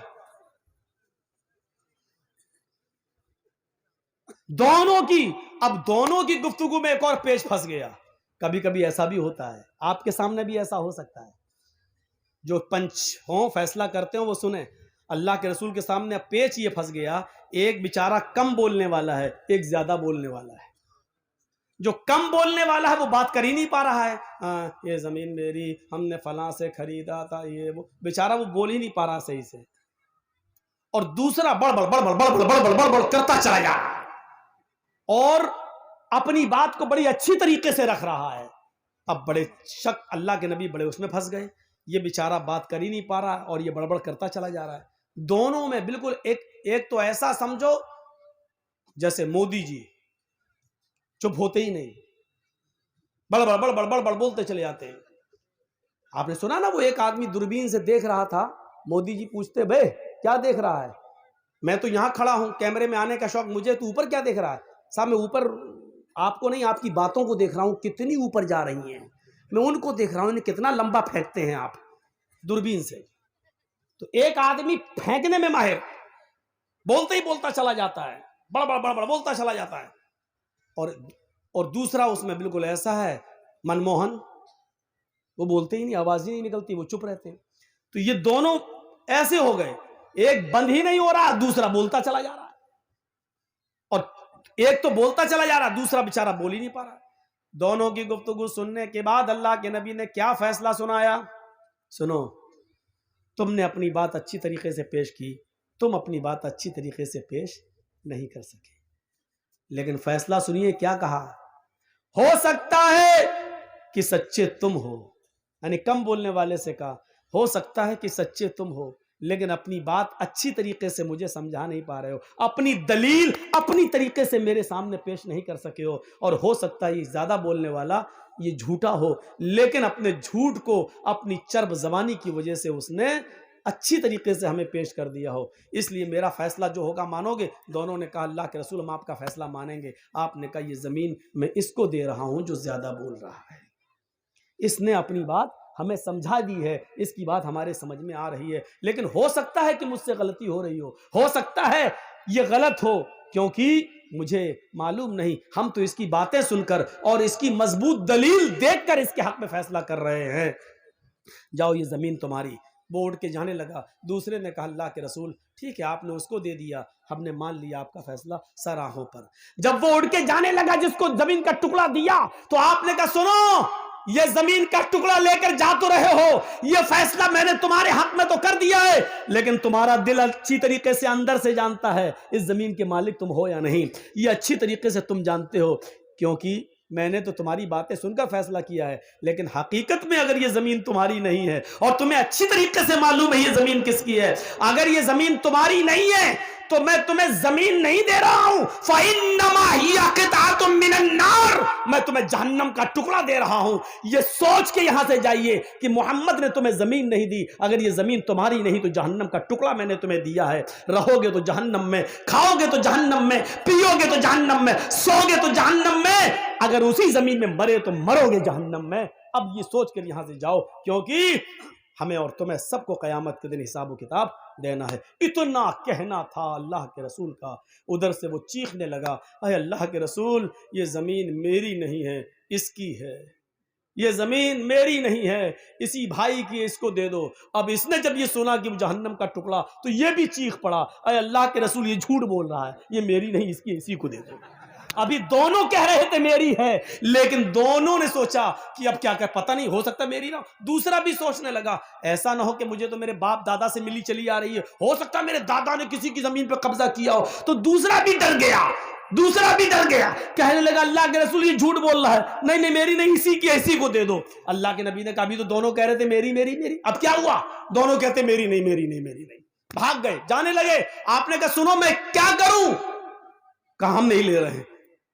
دونوں کی گفتگو میں ایک اور پیچ پھنس گیا۔ کبھی کبھی ایسا بھی ہوتا ہے، آپ کے سامنے بھی ایسا ہو سکتا ہے، جو پنچ ہوں فیصلہ کرتے ہوں وہ سنیں۔ اللہ کے رسول کے سامنے پیچ یہ پھنس گیا، ایک بیچارہ کم بولنے والا ہے، ایک زیادہ بولنے والا ہے۔ جو کم بولنے والا ہے وہ بات کر ہی نہیں پا رہا ہے، یہ زمین میری، ہم نے فلاں سے خریدا تھا، یہ وہ، بیچارہ وہ بول ہی نہیں پا رہا صحیح سے، اور دوسرا بڑ بڑ بڑ بڑ بڑ بڑ بڑ بڑ بڑ کرتا چلا جا رہا اور اپنی بات کو بڑی اچھی طریقے سے رکھ رہا ہے۔ اب بڑے شک، اللہ کے نبی بڑے اس میں پھنس گئے، یہ بیچارہ بات کر ہی نہیں پا رہا اور یہ بڑبڑ کرتا چلا جا رہا ہے۔ دونوں میں بالکل ایک تو ایسا سمجھو جیسے مودی جی چپ ہوتے ہی نہیں، بڑ بڑ بڑ بڑ بڑ بڑ بولتے چلے جاتے ہیں۔ آپ نے سنا نا وہ ایک آدمی دوربین سے دیکھ رہا تھا، مودی جی پوچھتے بھائی کیا دیکھ رہا ہے؟ میں تو یہاں کھڑا ہوں، کیمرے میں آنے کا شوق مجھے، تو اوپر کیا دیکھ رہا ہے؟ صاحب میں اوپر آپ کو نہیں، آپ کی باتوں کو دیکھ رہا ہوں، کتنی اوپر جا رہی ہیں، میں ان کو دیکھ رہا ہوں، انہیں کتنا لمبا پھینکتے ہیں آپ دوربین سے۔ تو ایک آدمی پھینکنے میں ماہر، بولتے ہی بولتا چلا جاتا ہے، بڑ بڑ بڑ بڑ بولتا چلا جاتا ہے، اور اور دوسرا اس میں بالکل ایسا ہے منموہن، وہ بولتے ہی نہیں، آواز ہی نہیں نکلتی، وہ چپ رہتے ہیں. تو یہ دونوں ایسے ہو گئے، ایک بند ہی نہیں ہو رہا، دوسرا بولتا چلا جا رہا ہے. اور ایک تو بولتا چلا جا رہا، دوسرا بیچارہ بول ہی نہیں پا رہا. دونوں کی گفتگو سننے کے بعد اللہ کے نبی نے کیا فیصلہ سنایا؟ سنو، تم نے اپنی بات اچھی طریقے سے پیش کی، تم اپنی بات اچھی طریقے سے پیش نہیں کر سکے، لیکن فیصلہ سنیے کیا کہا. ہو سکتا ہے کہ سچے تم ہو، یعنی کم بولنے والے سے کہا ہو سکتا ہے کہ سچے تم ہو، لیکن اپنی بات اچھی طریقے سے مجھے سمجھا نہیں پا رہے ہو، اپنی دلیل اپنی طریقے سے میرے سامنے پیش نہیں کر سکے ہو، اور ہو سکتا ہے یہ زیادہ بولنے والا یہ جھوٹا ہو، لیکن اپنے جھوٹ کو اپنی چرب زبانی کی وجہ سے اس نے اچھی طریقے سے ہمیں پیش کر دیا ہو، اس لیے میرا فیصلہ جو ہوگا مانو گے؟ دونوں نے کہا اللہ کے رسول ہم آپ کا فیصلہ مانیں گے. آپ نے کہا یہ زمین میں اس کو دے رہا ہوں جو زیادہ بول رہا ہے، اس نے اپنی بات ہمیں سمجھا دی ہے، اس کی بات ہمارے سمجھ میں آ رہی ہے، لیکن ہو سکتا ہے کہ مجھ سے غلطی ہو رہی ہو سکتا ہے یہ غلط ہو، کیونکہ مجھے معلوم نہیں، ہم تو اس کی باتیں سن کر اور اس کی مضبوط دلیل دیکھ کر اس کے حق میں فیصلہ کر رہے ہیں. جاؤ یہ زمین تمہاری. وہ اٹھ کے جانے لگا. دوسرے نے کہا اللہ کے رسول ٹھیک ہے آپ نے اس کو دے دیا، ہم نے مان لیا آپ کا فیصلہ سر آنکھوں پر. جب وہ اڑ کے جانے لگا جس کو زمین کا ٹکڑا دیا، تو آپ نے کہا سنو، یہ زمین کا ٹکڑا لے کر جا تو رہے ہو، یہ فیصلہ میں نے تمہارے حق میں تو کر دیا ہے، لیکن تمہارا دل اچھی طریقے سے اندر سے جانتا ہے اس زمین کے مالک تم ہو یا نہیں، یہ اچھی طریقے سے تم جانتے ہو، کیونکہ میں نے تو تمہاری باتیں سن کر فیصلہ کیا ہے، لیکن حقیقت میں اگر یہ زمین تمہاری نہیں ہے اور تمہیں اچھی طریقے سے معلوم ہے یہ زمین کس کی ہے، اگر یہ زمین تمہاری نہیں ہے تو میں تمہیں زمین نہیں دے رہا ہوں، فَإِنَّمَا هِيَ قِطْعَةٌ مِّنَ النَّارِ، میں تمہیں جہنم کا ٹکڑا دے رہا ہوں. یہ سوچ کے یہاں سے جائیے کہ محمد نے تمہیں زمین نہیں دی، اگر یہ زمین تمہاری نہیں تو جہنم کا ٹکڑا میں نے تمہیں دیا ہے، رہو گے تو جہنم میں، کھاؤ گے تو جہنم میں، پیو گے تو جہنم میں، سو گے تو جہنم میں، اگر اسی زمین میں مرے تو مرو گے جہنم میں. اب یہ سوچ کر یہاں سے جاؤ، کیونکہ ہمیں اور تمہیں سب کو قیامت کے دن حساب و کتاب دینا ہے. اتنا کہنا تھا اللہ کے رسول کا. ادھر سے وہ چیخنے لگا اے اللہ کے رسول یہ زمین میری نہیں ہے اس کی ہے، یہ زمین میری نہیں ہے، اسی بھائی کی، اس کو دے دو. اب اس نے جب یہ سنا کہ وہ جہنم کا ٹکڑا تو یہ بھی چیخ پڑا اے اللہ کے رسول یہ جھوٹ بول رہا ہے، یہ میری نہیں اس کی، اسی کو دے دو. ابھی دونوں کہہ رہے تھے میری ہے، لیکن دونوں نے سوچا کہ اب کیا کہ پتہ نہیں ہو سکتا میری نہ. دوسرا بھی سوچنے لگا ایسا نہ ہو کہ مجھے تو میرے باپ دادا سے ملی چلی آ رہی ہے، ہو سکتا میرے دادا نے کسی کی زمین پہ قبضہ کیا ہو. تو دوسرا بھی ڈر گیا، کہنے لگا اللہ کے رسول یہ جھوٹ بول رہا ہے، نہیں نہیں میری نہیں، اسی کی، اسی کو دے دو. اللہ کے نبی نے کہا ابھی تو دونوں کہہ رہے تھے میری میری میری، اب کیا ہوا؟ دونوں کہتے میری نہیں میری نہیں میری نہیں. بھاگ گئے، جانے لگے. آپ نے کہا سنو میں کیا کروں؟ کہا ہم نہیں لے رہے ہیں.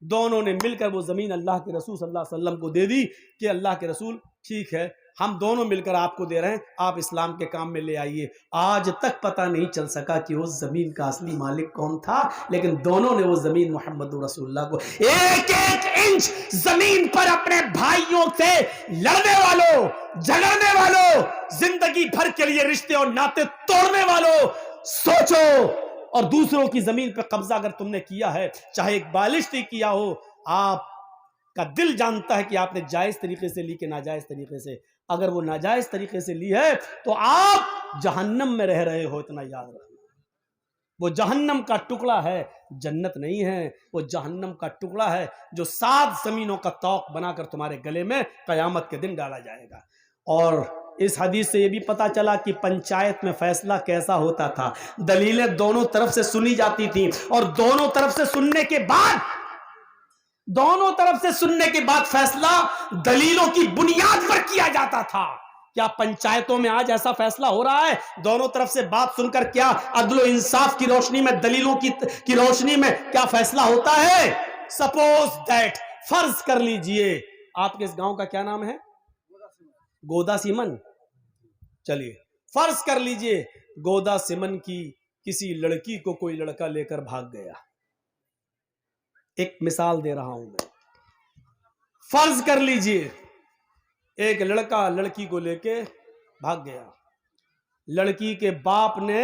دونوں نے مل کر وہ زمین اللہ کے رسول صلی اللہ علیہ وسلم کو دے دی کہ اللہ کے رسول ٹھیک ہے ہم دونوں مل کر آپ کو دے رہے ہیں، آپ اسلام کے کام میں لے آئیے. آج تک پتہ نہیں چل سکا کہ اس زمین کا اصلی مالک کون تھا، لیکن دونوں نے وہ زمین محمد رسول اللہ کو، ایک ایک انچ زمین پر اپنے بھائیوں سے لڑنے والوں، جھگڑنے والوں، زندگی بھر کے لیے رشتے اور ناطے توڑنے والوں، سوچو. اور دوسروں کی زمین پہ قبضہ اگر تم نے کیا ہے، چاہے ایک بالشتی کیا ہو، آپ کا دل جانتا ہے کہ آپ نے جائز طریقے سے لی کہ ناجائز طریقے سے. اگر وہ ناجائز طریقے سے لی ہے تو آپ جہنم میں رہ رہے ہو، اتنا یاد رکھنا. وہ جہنم کا ٹکڑا ہے، جنت نہیں ہے. وہ جہنم کا ٹکڑا ہے جو 7 زمینوں کا طوق بنا کر تمہارے گلے میں قیامت کے دن ڈالا جائے گا. اور اس حدیث سے یہ بھی پتا چلا کہ پنچایت میں فیصلہ کیسا ہوتا تھا. دلیلیں دونوں طرف سے سنی جاتی تھیں، اور دونوں طرف سے سننے کے بعد فیصلہ دلیلوں کی بنیاد پر کیا جاتا تھا. کیا پنچایتوں میں آج ایسا فیصلہ ہو رہا ہے؟ دونوں طرف سے بات سن کر کیا عدل و انصاف کی روشنی میں، دلیلوں کی روشنی میں کیا فیصلہ ہوتا ہے؟ سپوز دیٹ، فرض کر لیجئے، آپ کے اس گاؤں کا کیا نام ہے؟ گودا سیمن. چلیے فرض کر لیجئے گودا سیمن کی کسی لڑکی کو کوئی لڑکا لے کر بھاگ گیا. ایک مثال دے رہا ہوں میں. فرض کر لیجئے ایک لڑکا لڑکی کو لے کے بھاگ گیا. لڑکی کے باپ نے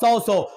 100।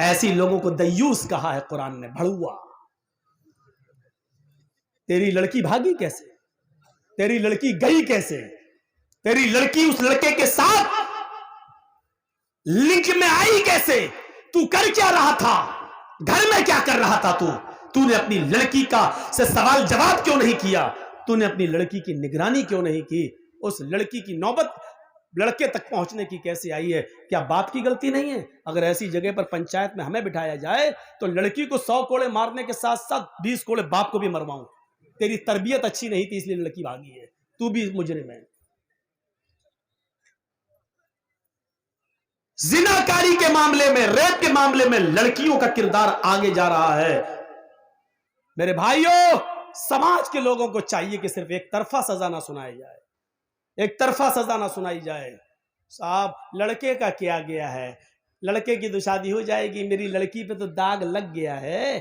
ایسی لوگوں کو دیوس کہا ہے قرآن نے، بھڑوا۔ تیری لڑکی بھاگی کیسے؟ تیری لڑکی گئی کیسے؟ تیری لڑکی اس لڑکے کے ساتھ لنک میں آئی کیسے؟ تو کر کیا رہا تھا؟ گھر میں کیا کر رہا تھا تو نے اپنی لڑکی کا سے سوال جواب کیوں نہیں کیا؟ تو نے اپنی لڑکی کی نگرانی کیوں نہیں کی؟ اس لڑکی کی نوبت لڑکے تک پہنچنے کی کیسے آئی ہے؟ کیا باپ کی غلطی نہیں ہے؟ اگر ایسی جگہ پر پنچایت میں ہمیں بٹھایا جائے تو لڑکی کو 100 کوڑے مارنے کے ساتھ ساتھ 20 کوڑے باپ کو بھی مرواؤں۔ تیری تربیت اچھی نہیں تھی اس لیے لڑکی بھاگی ہے، تو بھی مجرم ہے۔ زناکاری کے معاملے میں، ریپ کے معاملے میں لڑکیوں کا کردار آگے جا رہا ہے۔ میرے بھائیوں، سماج کے لوگوں کو چاہیے کہ صرف ایک طرفہ سزا نہ سنائی جائے، ایک طرفہ سزا نہ سنائی جائے۔ صاحب لڑکے کا کیا گیا ہے، لڑکے کی تو شادی ہو جائے گی، میری لڑکی پہ تو داغ لگ گیا ہے،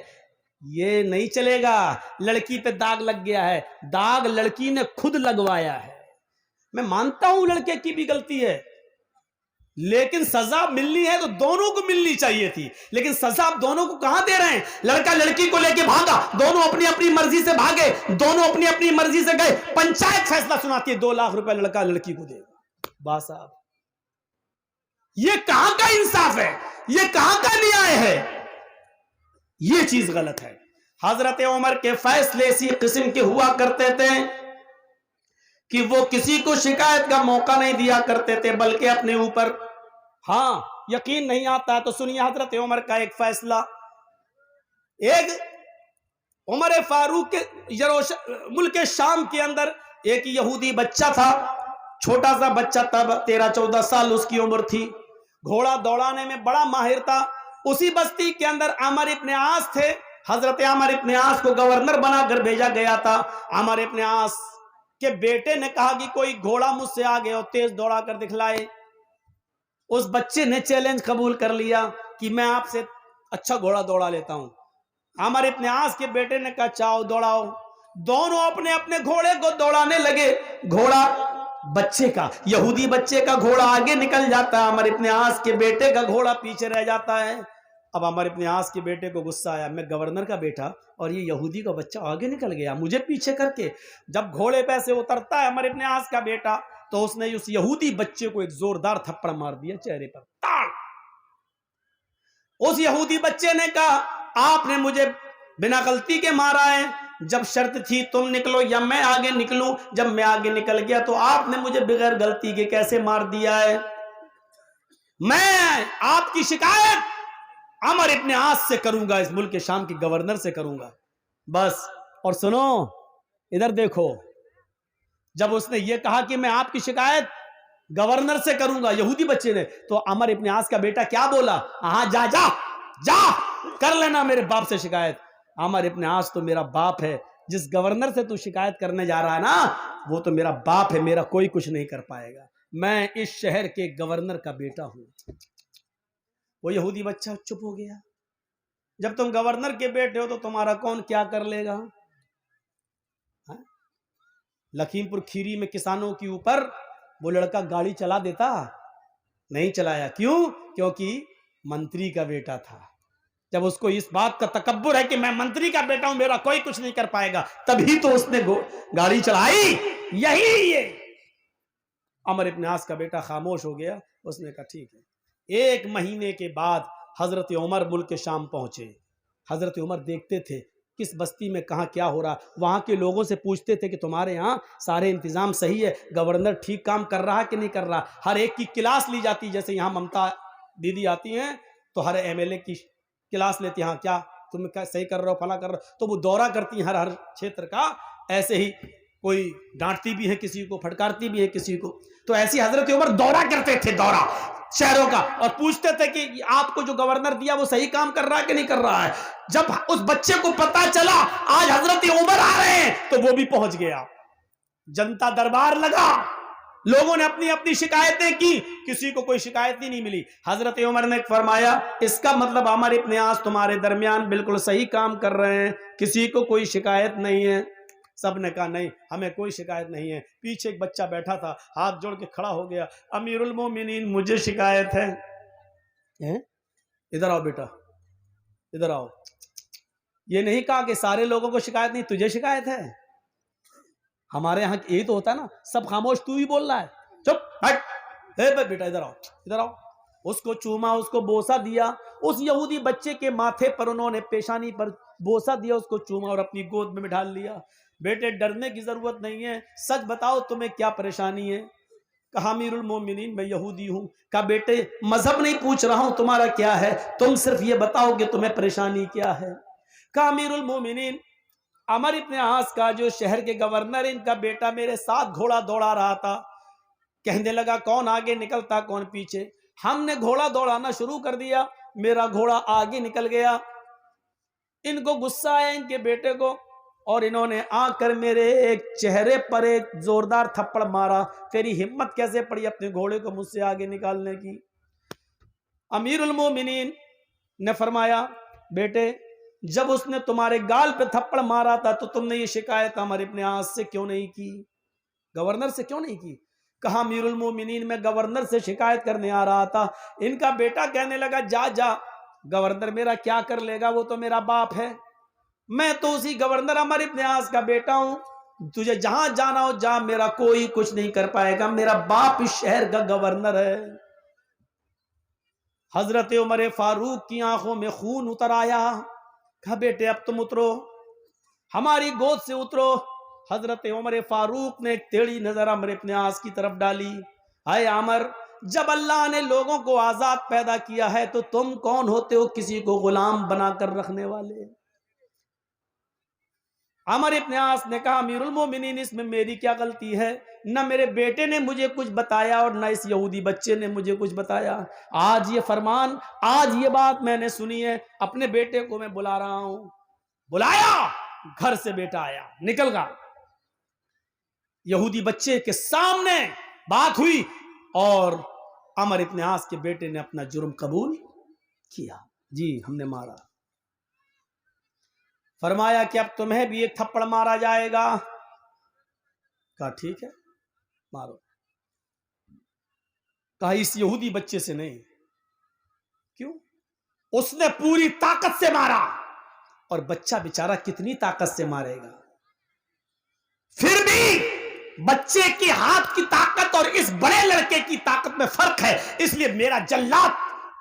یہ نہیں چلے گا۔ لڑکی پہ داغ لگ گیا ہے، داغ لڑکی نے خود لگوایا ہے۔ میں مانتا ہوں لڑکے کی بھی غلطی ہے، لیکن سزا ملنی ہے تو دونوں کو ملنی چاہیے تھی، لیکن سزا آپ دونوں کو کہاں دے رہے ہیں؟ لڑکا لڑکی کو لے کے بھاگا، دونوں اپنی اپنی مرضی سے بھاگے، دونوں اپنی اپنی مرضی سے گئے، پنچایت فیصلہ سناتی ہے 2 لاکھ روپے لڑکا لڑکی کو دے گا۔ با صاحب یہ کہاں کا انصاف ہے؟ یہ کہاں کا نیائے ہے؟ یہ چیز غلط ہے۔ حضرت عمر کے فیصلے اسی قسم کے ہوا کرتے تھے کہ وہ کسی کو شکایت کا موقع نہیں دیا کرتے تھے، بلکہ اپنے اوپر، ہاں یقین نہیں آتا ہے تو سنیے حضرت عمر کا ایک فیصلہ۔ ایک عمر فاروق کے ملک شام کے اندر ایک یہودی بچہ تھا، چھوٹا سا بچہ تھا، 13-14 سال اس کی عمر تھی، گھوڑا دوڑانے میں بڑا ماہر تھا۔ اسی بستی کے اندر عمر ابن عاص تھے، حضرت عمر ابن عاص کو گورنر بنا کر بھیجا گیا تھا۔ عمر ابن عاص کے بیٹے نے کہا کہ کوئی گھوڑا مجھ سے آگے اور تیز دوڑا کر دکھلائے۔ اس بچے نے چیلنج قبول کر لیا کہ میں آپ سے اچھا گھوڑا دوڑا لیتا ہوں۔ عمر ابن عاص کے بیٹے نے کہا چاؤ دوڑاؤ۔ دونوں اپنے اپنے گھوڑے کو دوڑانے لگے۔ گھوڑا بچے کا، یہودی بچے کا گھوڑا آگے نکل جاتا ہے، عمر ابن عاص کے بیٹے کا گھوڑا پیچھے رہ جاتا ہے۔ اب عمر ابن عاص کے بیٹے کو غصہ آیا، میں گورنر کا بیٹا اور یہ یہودی کا بچہ آگے نکل گیا مجھے پیچھے کر کے۔ جب گھوڑے پہ سے اترتا ہے عمر ابن عاص کا بیٹا تو اس نے اس یہودی بچے کو ایک زوردار تھپڑ مار دیا چہرے پر، تاڑ۔ اس یہودی بچے نے کہا آپ نے مجھے بنا غلطی کے مارا ہے، جب شرط تھی تم نکلو یا میں آگے نکلوں، جب میں آگے نکل گیا تو آپ نے مجھے بغیر غلطی کے کیسے مار دیا ہے؟ میں آپ کی شکایت عمر ابن عاص سے کروں گا، اس ملک شام کے گورنر سے کروں گا۔ بس، اور سنو ادھر دیکھو، جب اس نے یہ کہا کہ میں آپ کی شکایت گورنر سے کروں گا یہودی بچے نے، تو عمر ابن عاص کا بیٹا کیا بولا؟ ہاں جا جا جا کر لینا میرے باپ سے شکایت۔ عمر ابن عاص تو میرا باپ ہے، جس گورنر سے تو شکایت کرنے جا رہا ہے نا وہ تو میرا باپ ہے، میرا کوئی کچھ نہیں کر پائے گا، میں اس شہر کے گورنر کا بیٹا ہوں۔ وہ یہودی بچہ چپ ہو گیا۔ جب تم گورنر کے بیٹے ہو تو تمہارا کون کیا کر لے گا؟ لکھیم پور کھیری میں کسانوں کے اوپر وہ لڑکا گاڑی چلا دیتا؟ نہیں چلایا، کیوں؟ کیونکہ منتری کا بیٹا تھا۔ جب اس کو اس بات کا تکبر ہے کہ میں منتری کا بیٹا ہوں، میرا کوئی کچھ نہیں کر پائے گا، تبھی تو اس نے گاڑی چلائی۔ یہی یہ عمر ابن عاص کا بیٹا خاموش ہو گیا۔ اس نے کہا ٹھیک ہے۔ 1 مہینے کے بعد حضرت عمر ملک شام پہنچے۔ حضرت عمر دیکھتے تھے کس بستی میں کہاں کیا ہو رہا، وہاں کے لوگوں سے پوچھتے تھے کہ تمہارے ہاں سارے انتظام صحیح ہے، گورنر ٹھیک کام کر رہا کہ نہیں کر رہا۔ ہر ایک کی کلاس لی جاتی، جیسے یہاں ممتا دیدی آتی ہیں تو ہر MLA کی کلاس لیتی، ہاں کیا تم صحیح کر رہے ہو، فلاں کر رہے ہو، تو وہ دورہ کرتی ہیں ہر چھیتر کا۔ ایسے ہی کوئی ڈانٹتی بھی ہے کسی کو، پھٹکارتی بھی ہے کسی کو، تو ایسی حضرت عمر دورہ کرتے تھے، دورہ شہروں کا، اور پوچھتے تھے کہ آپ کو جو گورنر دیا وہ صحیح کام کر رہا ہے کہ نہیں کر رہا ہے۔ جب اس بچے کو پتا چلا آج حضرت عمر آ رہے ہیں تو وہ بھی پہنچ گیا۔ جنتا دربار لگا، لوگوں نے اپنی اپنی شکایتیں کی، کسی کو کوئی شکایت ہی نہیں ملی۔ حضرت عمر نے فرمایا اس کا مطلب عمر ابن عاص تمہارے درمیان بالکل صحیح کام کر رہے ہیں، کسی کو کوئی شکایت نہیں ہے۔ سب نے کہا نہیں ہمیں کوئی شکایت نہیں ہے۔ پیچھے ایک بچہ بیٹھا تھا، ہاتھ جوڑ کے کھڑا ہو گیا، امیر المومنین مجھے شکایت ہے۔ ادھر آؤ بیٹا، ادھر آؤ. یہ نہیں کہا کہ سارے لوگوں کو شکایت نہیں, تجھے شکایت ہے. ہمارے یہاں یہی تو ہوتا ہے نا, سب خاموش, تو ہی بول رہا ہے, چپ ہٹ, اے بیٹا ادھر آؤ, ادھر آؤ. اس کو چوما, اس کو بوسہ دیا. اس یہودی بچے کے ماتھے پر انہوں نے پیشانی پر بوسہ دیا, اس کو چوما اور اپنی گود میں بٹھا لیا. بیٹے ڈرنے کی ضرورت نہیں ہے, سچ بتاؤ تمہیں کیا پریشانی ہے. کہا امیر المومنین میں یہودی ہوں. کہا بیٹے مذہب نہیں پوچھ رہا ہوں تمہارا کیا ہے, تم صرف یہ بتاؤ کہ تمہیں پریشانی کیا ہے. کہا امیر المومنین عمر ابن عاص کا جو شہر کے گورنر, ان کا بیٹا میرے ساتھ گھوڑا دوڑا رہا تھا. کہنے لگا کون آگے نکلتا کون پیچھے. ہم نے گھوڑا دوڑانا شروع کر دیا, میرا گھوڑا آگے نکل گیا. ان کو غصہ آیا ان کے بیٹے کو, اور انہوں نے آ کر میرے ایک چہرے پر ایک زوردار تھپڑ مارا. تیری ہمت کیسے پڑی اپنے گھوڑے کو مجھ سے آگے نکالنے کی. امیر المومنین نے فرمایا بیٹے جب اس نے تمہارے گال پہ تھپڑ مارا تھا تو تم نے یہ شکایت عمر ابن عاص سے کیوں نہیں کی, گورنر سے کیوں نہیں کی. کہا امیر المومنین میں گورنر سے شکایت کرنے آ رہا تھا. ان کا بیٹا کہنے لگا جا جا, گورنر میرا کیا کر لے گا, وہ تو میرا باپ ہے, میں تو اسی گورنر عمر ابن عاص کا بیٹا ہوں, تجھے جہاں جانا ہو جا, میرا کوئی کچھ نہیں کر پائے گا, میرا باپ اس شہر کا گورنر ہے. حضرت عمر فاروق کی آنکھوں میں خون اتر آیا. کہا بیٹے اب تم اترو, ہماری گود سے اترو. حضرت عمر فاروق نے ایک ٹیڑھی نظر عمر ابن عاص کی طرف ڈالی. اے عمر, جب اللہ نے لوگوں کو آزاد پیدا کیا ہے تو تم کون ہوتے ہو کسی کو غلام بنا کر رکھنے والے. عمر ابن عاص نے کہا امیر المومنین اس میں میری کیا غلطی ہے, نہ میرے بیٹے نے مجھے کچھ بتایا اور نہ اس یہودی بچے نے مجھے کچھ بتایا. آج یہ فرمان, آج یہ بات میں نے سنی ہے, اپنے بیٹے کو میں بلا رہا ہوں. بلایا, گھر سے بیٹا آیا, نکل گا. یہودی بچے کے سامنے بات ہوئی اور عمر ابن عاص کے بیٹے نے اپنا جرم قبول کیا. جی ہم نے مارا. فرمایا کہ اب تمہیں بھی ایک تھپڑ مارا جائے گا. کہا ٹھیک ہے مارو. کہا اس یہودی بچے سے نہیں. کیوں؟ اس نے پوری طاقت سے مارا, اور بچہ بیچارہ کتنی طاقت سے مارے گا. پھر بھی بچے کی ہاتھ کی طاقت اور اس بڑے لڑکے کی طاقت میں فرق ہے, اس لیے میرا جلاد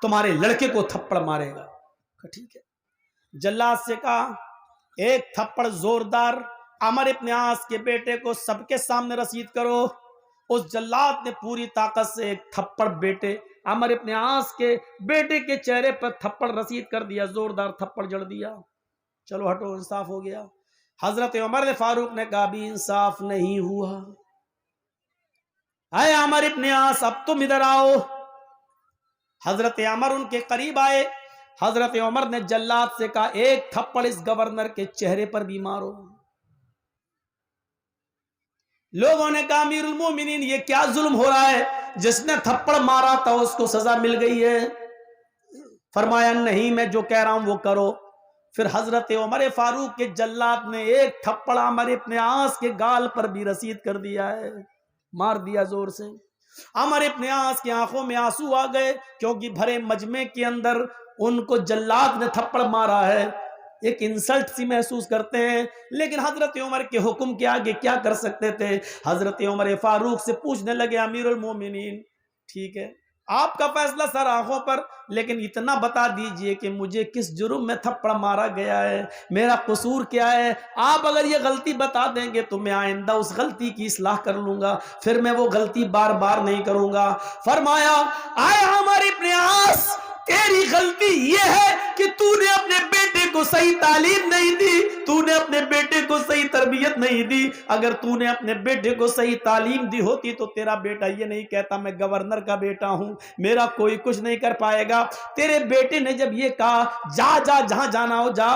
تمہارے لڑکے کو تھپڑ مارے گا. کہا ٹھیک ہے. جلاد سے کہا ایک تھپڑ زوردار عمر ابن عاص کے بیٹے کو سب کے سامنے رسید کرو. اس جلاد نے پوری طاقت سے ایک تھپڑ بیٹے عمر ابن عاص کے بیٹے کے چہرے پر تھپڑ رسید کر دیا, زوردار تھپڑ جڑ دیا. چلو ہٹو, انصاف ہو گیا. حضرت عمر فاروق نے کہا بھی انصاف نہیں ہوا. اے عمر ابن عاص اب تم ادھر آؤ. حضرت عمر ان کے قریب آئے. حضرت عمر نے جلاد سے کہا ایک تھپڑ اس گورنر کے چہرے پر بھی مارو. لوگوں نے کہا امیر المومنین یہ کیا ظلم ہو رہا ہے, جس نے تھپڑ مارا تھا اس کو سزا مل گئی ہے. فرمایا نہیں, میں جو کہہ رہا ہوں وہ کرو. پھر حضرت عمر فاروق کے جلاد نے ایک تھپڑ عمر ابن عاص کے گال پر بھی رسید کر دیا ہے, مار دیا زور سے. عمر ابن عاص کی آنکھوں میں آنسو آ گئے, کیونکہ بھرے مجمع کے اندر ان کو جلاد نے تھپڑ مارا ہے, ایک انسلٹ سی محسوس کرتے ہیں. لیکن حضرت عمر کے حکم کے آگے کیا کر سکتے تھے. حضرت عمر فاروق سے پوچھنے لگے امیر المومنین ٹھیک ہے آپ کا فیصلہ سر آنکھوں پر, لیکن اتنا بتا دیجئے کہ مجھے کس جرم میں تھپڑ مارا گیا ہے, میرا قصور کیا ہے. آپ اگر یہ غلطی بتا دیں گے تو میں آئندہ اس غلطی کی اصلاح کر لوں گا, پھر میں وہ غلطی بار بار نہیں کروں گا. فرمایا آئے عمر ابن عاص تیری غلطی یہ ہے کہ تو نے اپنے بیٹے کو صحیح تعلیم نہیں دی, تو نے اپنے بیٹے کو صحیح تربیت نہیں دی. اگر تو نے اپنے بیٹے کو صحیح تعلیم دی ہوتی تو تیرا بیٹا یہ نہیں کہتا میں گورنر کا بیٹا ہوں, میرا کوئی کچھ نہیں کر پائے گا. تیرے بیٹے نے جب یہ کہا جا جا جہاں جانا ہو جا,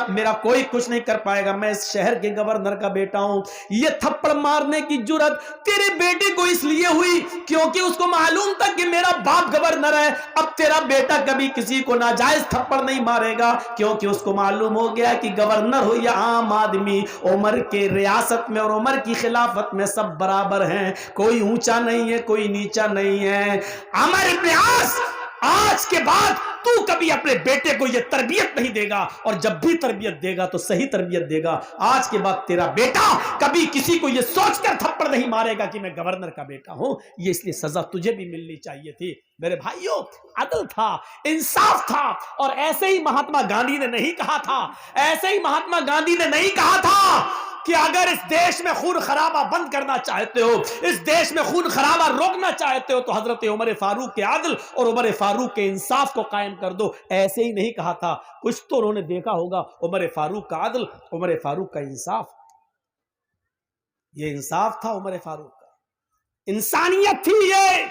میرا کوئی کچھ نہیں کر پائے گا, میں اس شہر کے گورنر کا بیٹا ہوں. یہ تھپڑ مارنے کی جرت تیرے بیٹے کو اس لیے ہوئی کیونکہ اس کو معلوم تھا کہ میرا باپ گورنر ہے. اب تیرا بیٹا کبھی کسی کو ناجائز تھپڑ نہیں مارے گا, کیونکہ اس کو معلوم ہو گیا کہ گورنر ہو یا عام آدمی, عمر کے ریاست میں اور عمر کی خلافت میں سب برابر ہیں, کوئی اونچا نہیں ہے کوئی نیچا نہیں ہے. عمر ابن عاص آج کے بعد تو کبھی اپنے بیٹے کو یہ تربیت نہیں دے گا، اور جب بھی تربیت دے گا تو صحیح تربیت دے گا۔ آج کے بعد تیرا بیٹا کبھی کسی کو یہ سوچ کر تھپڑ نہیں مارے گا کہ میں گورنر کا بیٹا ہوں، یہ اس لیے سزا تجھے بھی ملنی چاہیے تھی۔ میرے بھائیوں، عدل تھا، انصاف تھا، اور ایسے ہی مہاتما گاندھی نے نہیں کہا تھا، ایسے ہی مہاتما گاندھی نے نہیں کہا تھا کہ اگر اس دیش میں خون خرابہ بند کرنا چاہتے ہو، اس دیش میں خون خرابہ روکنا چاہتے ہو، تو حضرت عمر فاروق کے عدل اور عمر فاروق کے انصاف کو قائم کر دو۔ ایسے ہی نہیں کہا تھا، کچھ تو انہوں نے دیکھا ہوگا، عمر فاروق کا عدل، عمر فاروق کا انصاف، یہ انصاف تھا عمر فاروق کا، انسانیت تھی یہ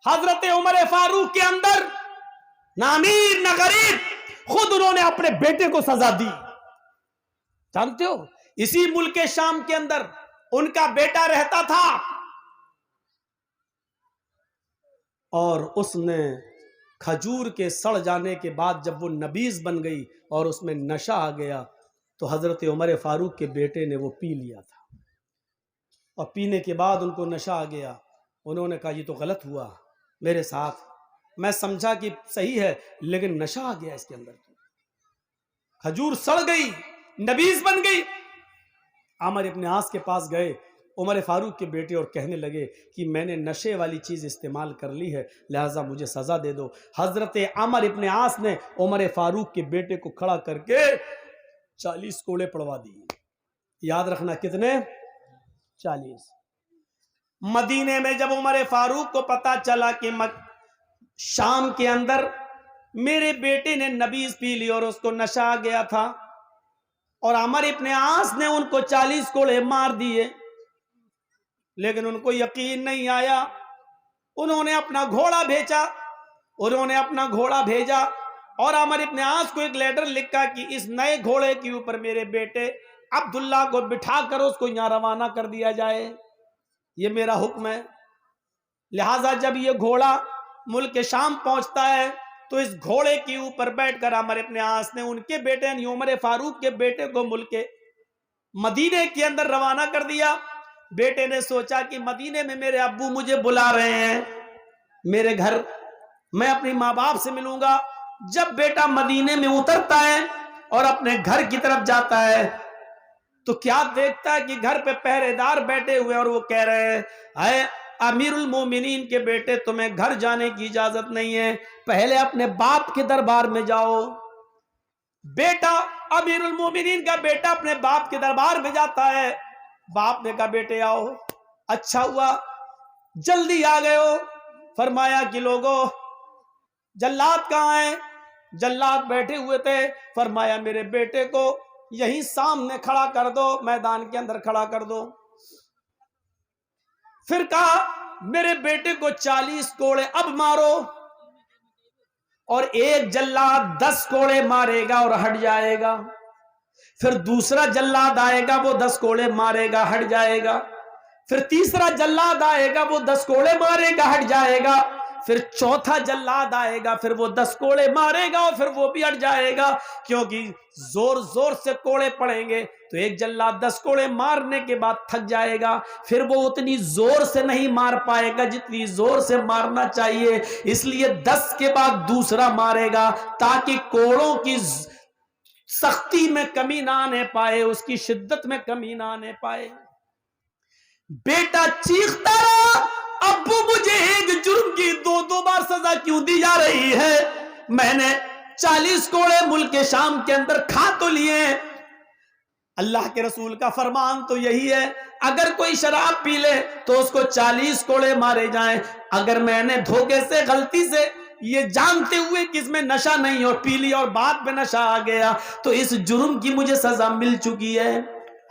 حضرت عمر فاروق کے اندر۔ نہ امیر نہ غریب، خود انہوں نے اپنے بیٹے کو سزا دی۔ جانتے ہو اسی ملک شام کے اندر ان کا بیٹا رہتا تھا، اور اس نے کھجور کے سڑ جانے کے بعد جب وہ نبیذ بن گئی اور اس میں نشہ آ گیا تو حضرت عمر فاروق کے بیٹے نے وہ پی لیا تھا، اور پینے کے بعد ان کو نشہ آ گیا۔ انہوں نے کہا یہ تو غلط ہوا میرے ساتھ، میں سمجھا کہ صحیح ہے لیکن نشہ آ گیا اس کے اندر، کھجور سڑ گئی، نبیذ بن گئی۔ عامر ابن عاص کے پاس گئے عمر فاروق کے بیٹے اور کہنے لگے کہ میں نے نشے والی چیز استعمال کر لی ہے، لہٰذا مجھے سزا دے دو۔ حضرت عامر ابن عاص نے عمر فاروق کے بیٹے کو کھڑا کر کے 40 کوڑے پڑوا دیے۔ یاد رکھنا کتنے؟ 40۔ مدینے میں جب عمر فاروق کو پتا چلا کہ شام کے اندر میرے بیٹے نے نبیذ پی لی اور اس کو نشہ آ گیا تھا، اور عامر ابن عاص نے ان کو 40 کوڑے مار دیے، لیکن ان کو یقین نہیں آیا۔ انہوں نے اپنا گھوڑا بھیجا اور عامر ابن عاص کو ایک لیٹر لکھا کہ اس نئے گھوڑے کے اوپر میرے بیٹے عبداللہ کو بٹھا کر اس کو یہاں روانہ کر دیا جائے، یہ میرا حکم ہے۔ لہٰذا جب یہ گھوڑا ملک شام پہنچتا ہے تو اس گھوڑے کے اوپر بیٹھ کر عامر ابن عاص نے ان کے بیٹے یعنی عمر فاروق کے بیٹے کو ملک مدینے کے اندر روانہ کر دیا۔ بیٹے نے سوچا کہ مدینے میں میرے ابو مجھے بلا رہے ہیں میرے گھر، میں اپنی ماں باپ سے ملوں گا۔ جب بیٹا مدینے میں اترتا ہے اور اپنے گھر کی طرف جاتا ہے تو کیا دیکھتا ہے کہ گھر پہ پہرے دار بیٹھے ہوئے اور وہ کہہ رہے ہیں اے امیر المومنین کے بیٹے، تمہیں گھر جانے کی اجازت نہیں ہے، پہلے اپنے باپ کے دربار میں جاؤ۔ بیٹا امیر المومنین کا بیٹا اپنے باپ کے دربار میں جاتا ہے، باپ نے کہا بیٹے آؤ، اچھا ہوا جلدی آ گئے ہو۔ فرمایا کہ لوگوں جلاد کہاں ہیں؟ جلاد بیٹھے ہوئے تھے۔ فرمایا میرے بیٹے کو یہیں سامنے کھڑا کر دو، میدان کے اندر کھڑا کر دو۔ پھر کہا میرے بیٹے کو 40 کوڑے اب مارو، اور ایک جلاد 10 کوڑے مارے گا اور ہٹ جائے گا، پھر دوسرا جلاد آئے گا وہ 10 کوڑے مارے گا ہٹ جائے گا، پھر تیسرا جلاد آئے گا وہ 10 کوڑے مارے گا ہٹ جائے گا، پھر چوتھا جلاد آئے گا پھر وہ 10 کوڑے مارے گا اور پھر وہ بھی ہٹ جائے گا، کیونکہ زور زور سے کوڑے پڑیں گے تو ایک جلاد 10 کوڑے مارنے کے بعد تھک جائے گا، پھر وہ اتنی زور سے نہیں مار پائے گا جتنی زور سے مارنا چاہیے، اس لیے 10 کے بعد دوسرا مارے گا تاکہ کوڑوں کی سختی میں کمی نہ آنے پائے، اس کی شدت میں کمی نہ آنے پائے۔ بیٹا چیختا رہا ابو مجھے ایک جرم کی 2 بار سزا کیوں دی جا رہی ہے؟ میں نے 40 کوڑے ملک شام کے اندر کھا تو لیے، اللہ کے رسول کا فرمان تو یہی ہے اگر کوئی شراب پی لے تو اس کو 40 کوڑے مارے جائیں، اگر میں نے دھوکے سے غلطی سے یہ جانتے ہوئے کہ اس میں نشہ نہیں اور پی لی اور بعد میں نشہ آ گیا تو اس جرم کی مجھے سزا مل چکی ہے۔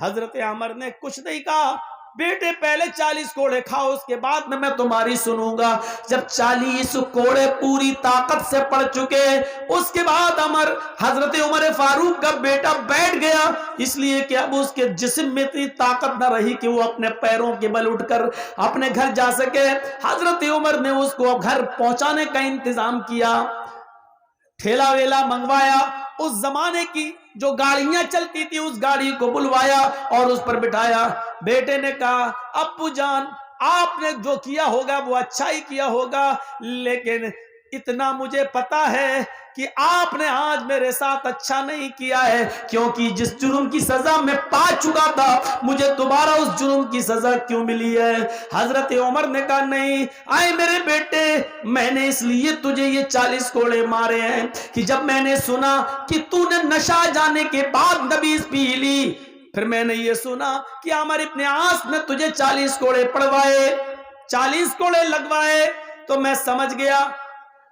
حضرت عمر نے کچھ نہیں کہا، بیٹے پہلے 40 کوڑے کھاؤ اس کے بعد میں تمہاری سنوں گا۔ جب 40 کوڑے پوری طاقت سے پڑ چکے اس کے بعد حضرت عمر فاروق کا بیٹا بیٹھ گیا، اس لیے کہ اب اس کے جسم میں اتنی طاقت نہ رہی کہ وہ اپنے پیروں کے بل اٹھ کر اپنے گھر جا سکے۔ حضرت عمر نے اس کو گھر پہنچانے کا انتظام کیا، ٹھیلا ویلا منگوایا، اس زمانے کی جو گاڑیاں چلتی تھی اس گاڑی کو بلوایا اور اس پر بٹھایا۔ بیٹے نے کہا ابو جان آپ نے جو کیا ہوگا وہ اچھا ہی کیا ہوگا، لیکن اتنا مجھے پتا ہے کہ آپ نے آج میرے ساتھ اچھا نہیں کیا ہے، کیونکہ جس جرم کی سزا میں پا چکا تھا مجھے دوبارہ اس جرم کی سزا کیوں ملی ہے؟ حضرت عمر نے کہا نہیں، آئے میرے بیٹے، میں نے اس لیے تجھے یہ 40 کوڑے مارے ہیں کہ جب میں نے سنا کہ تو نے نشہ جانے کے بعد نبیذ پی لی، پھر میں نے یہ سنا کہ عمر ابن عاص نے تجھے 40 کوڑے پڑوائے، 40 کوڑے لگوائے، تو میں سمجھ گیا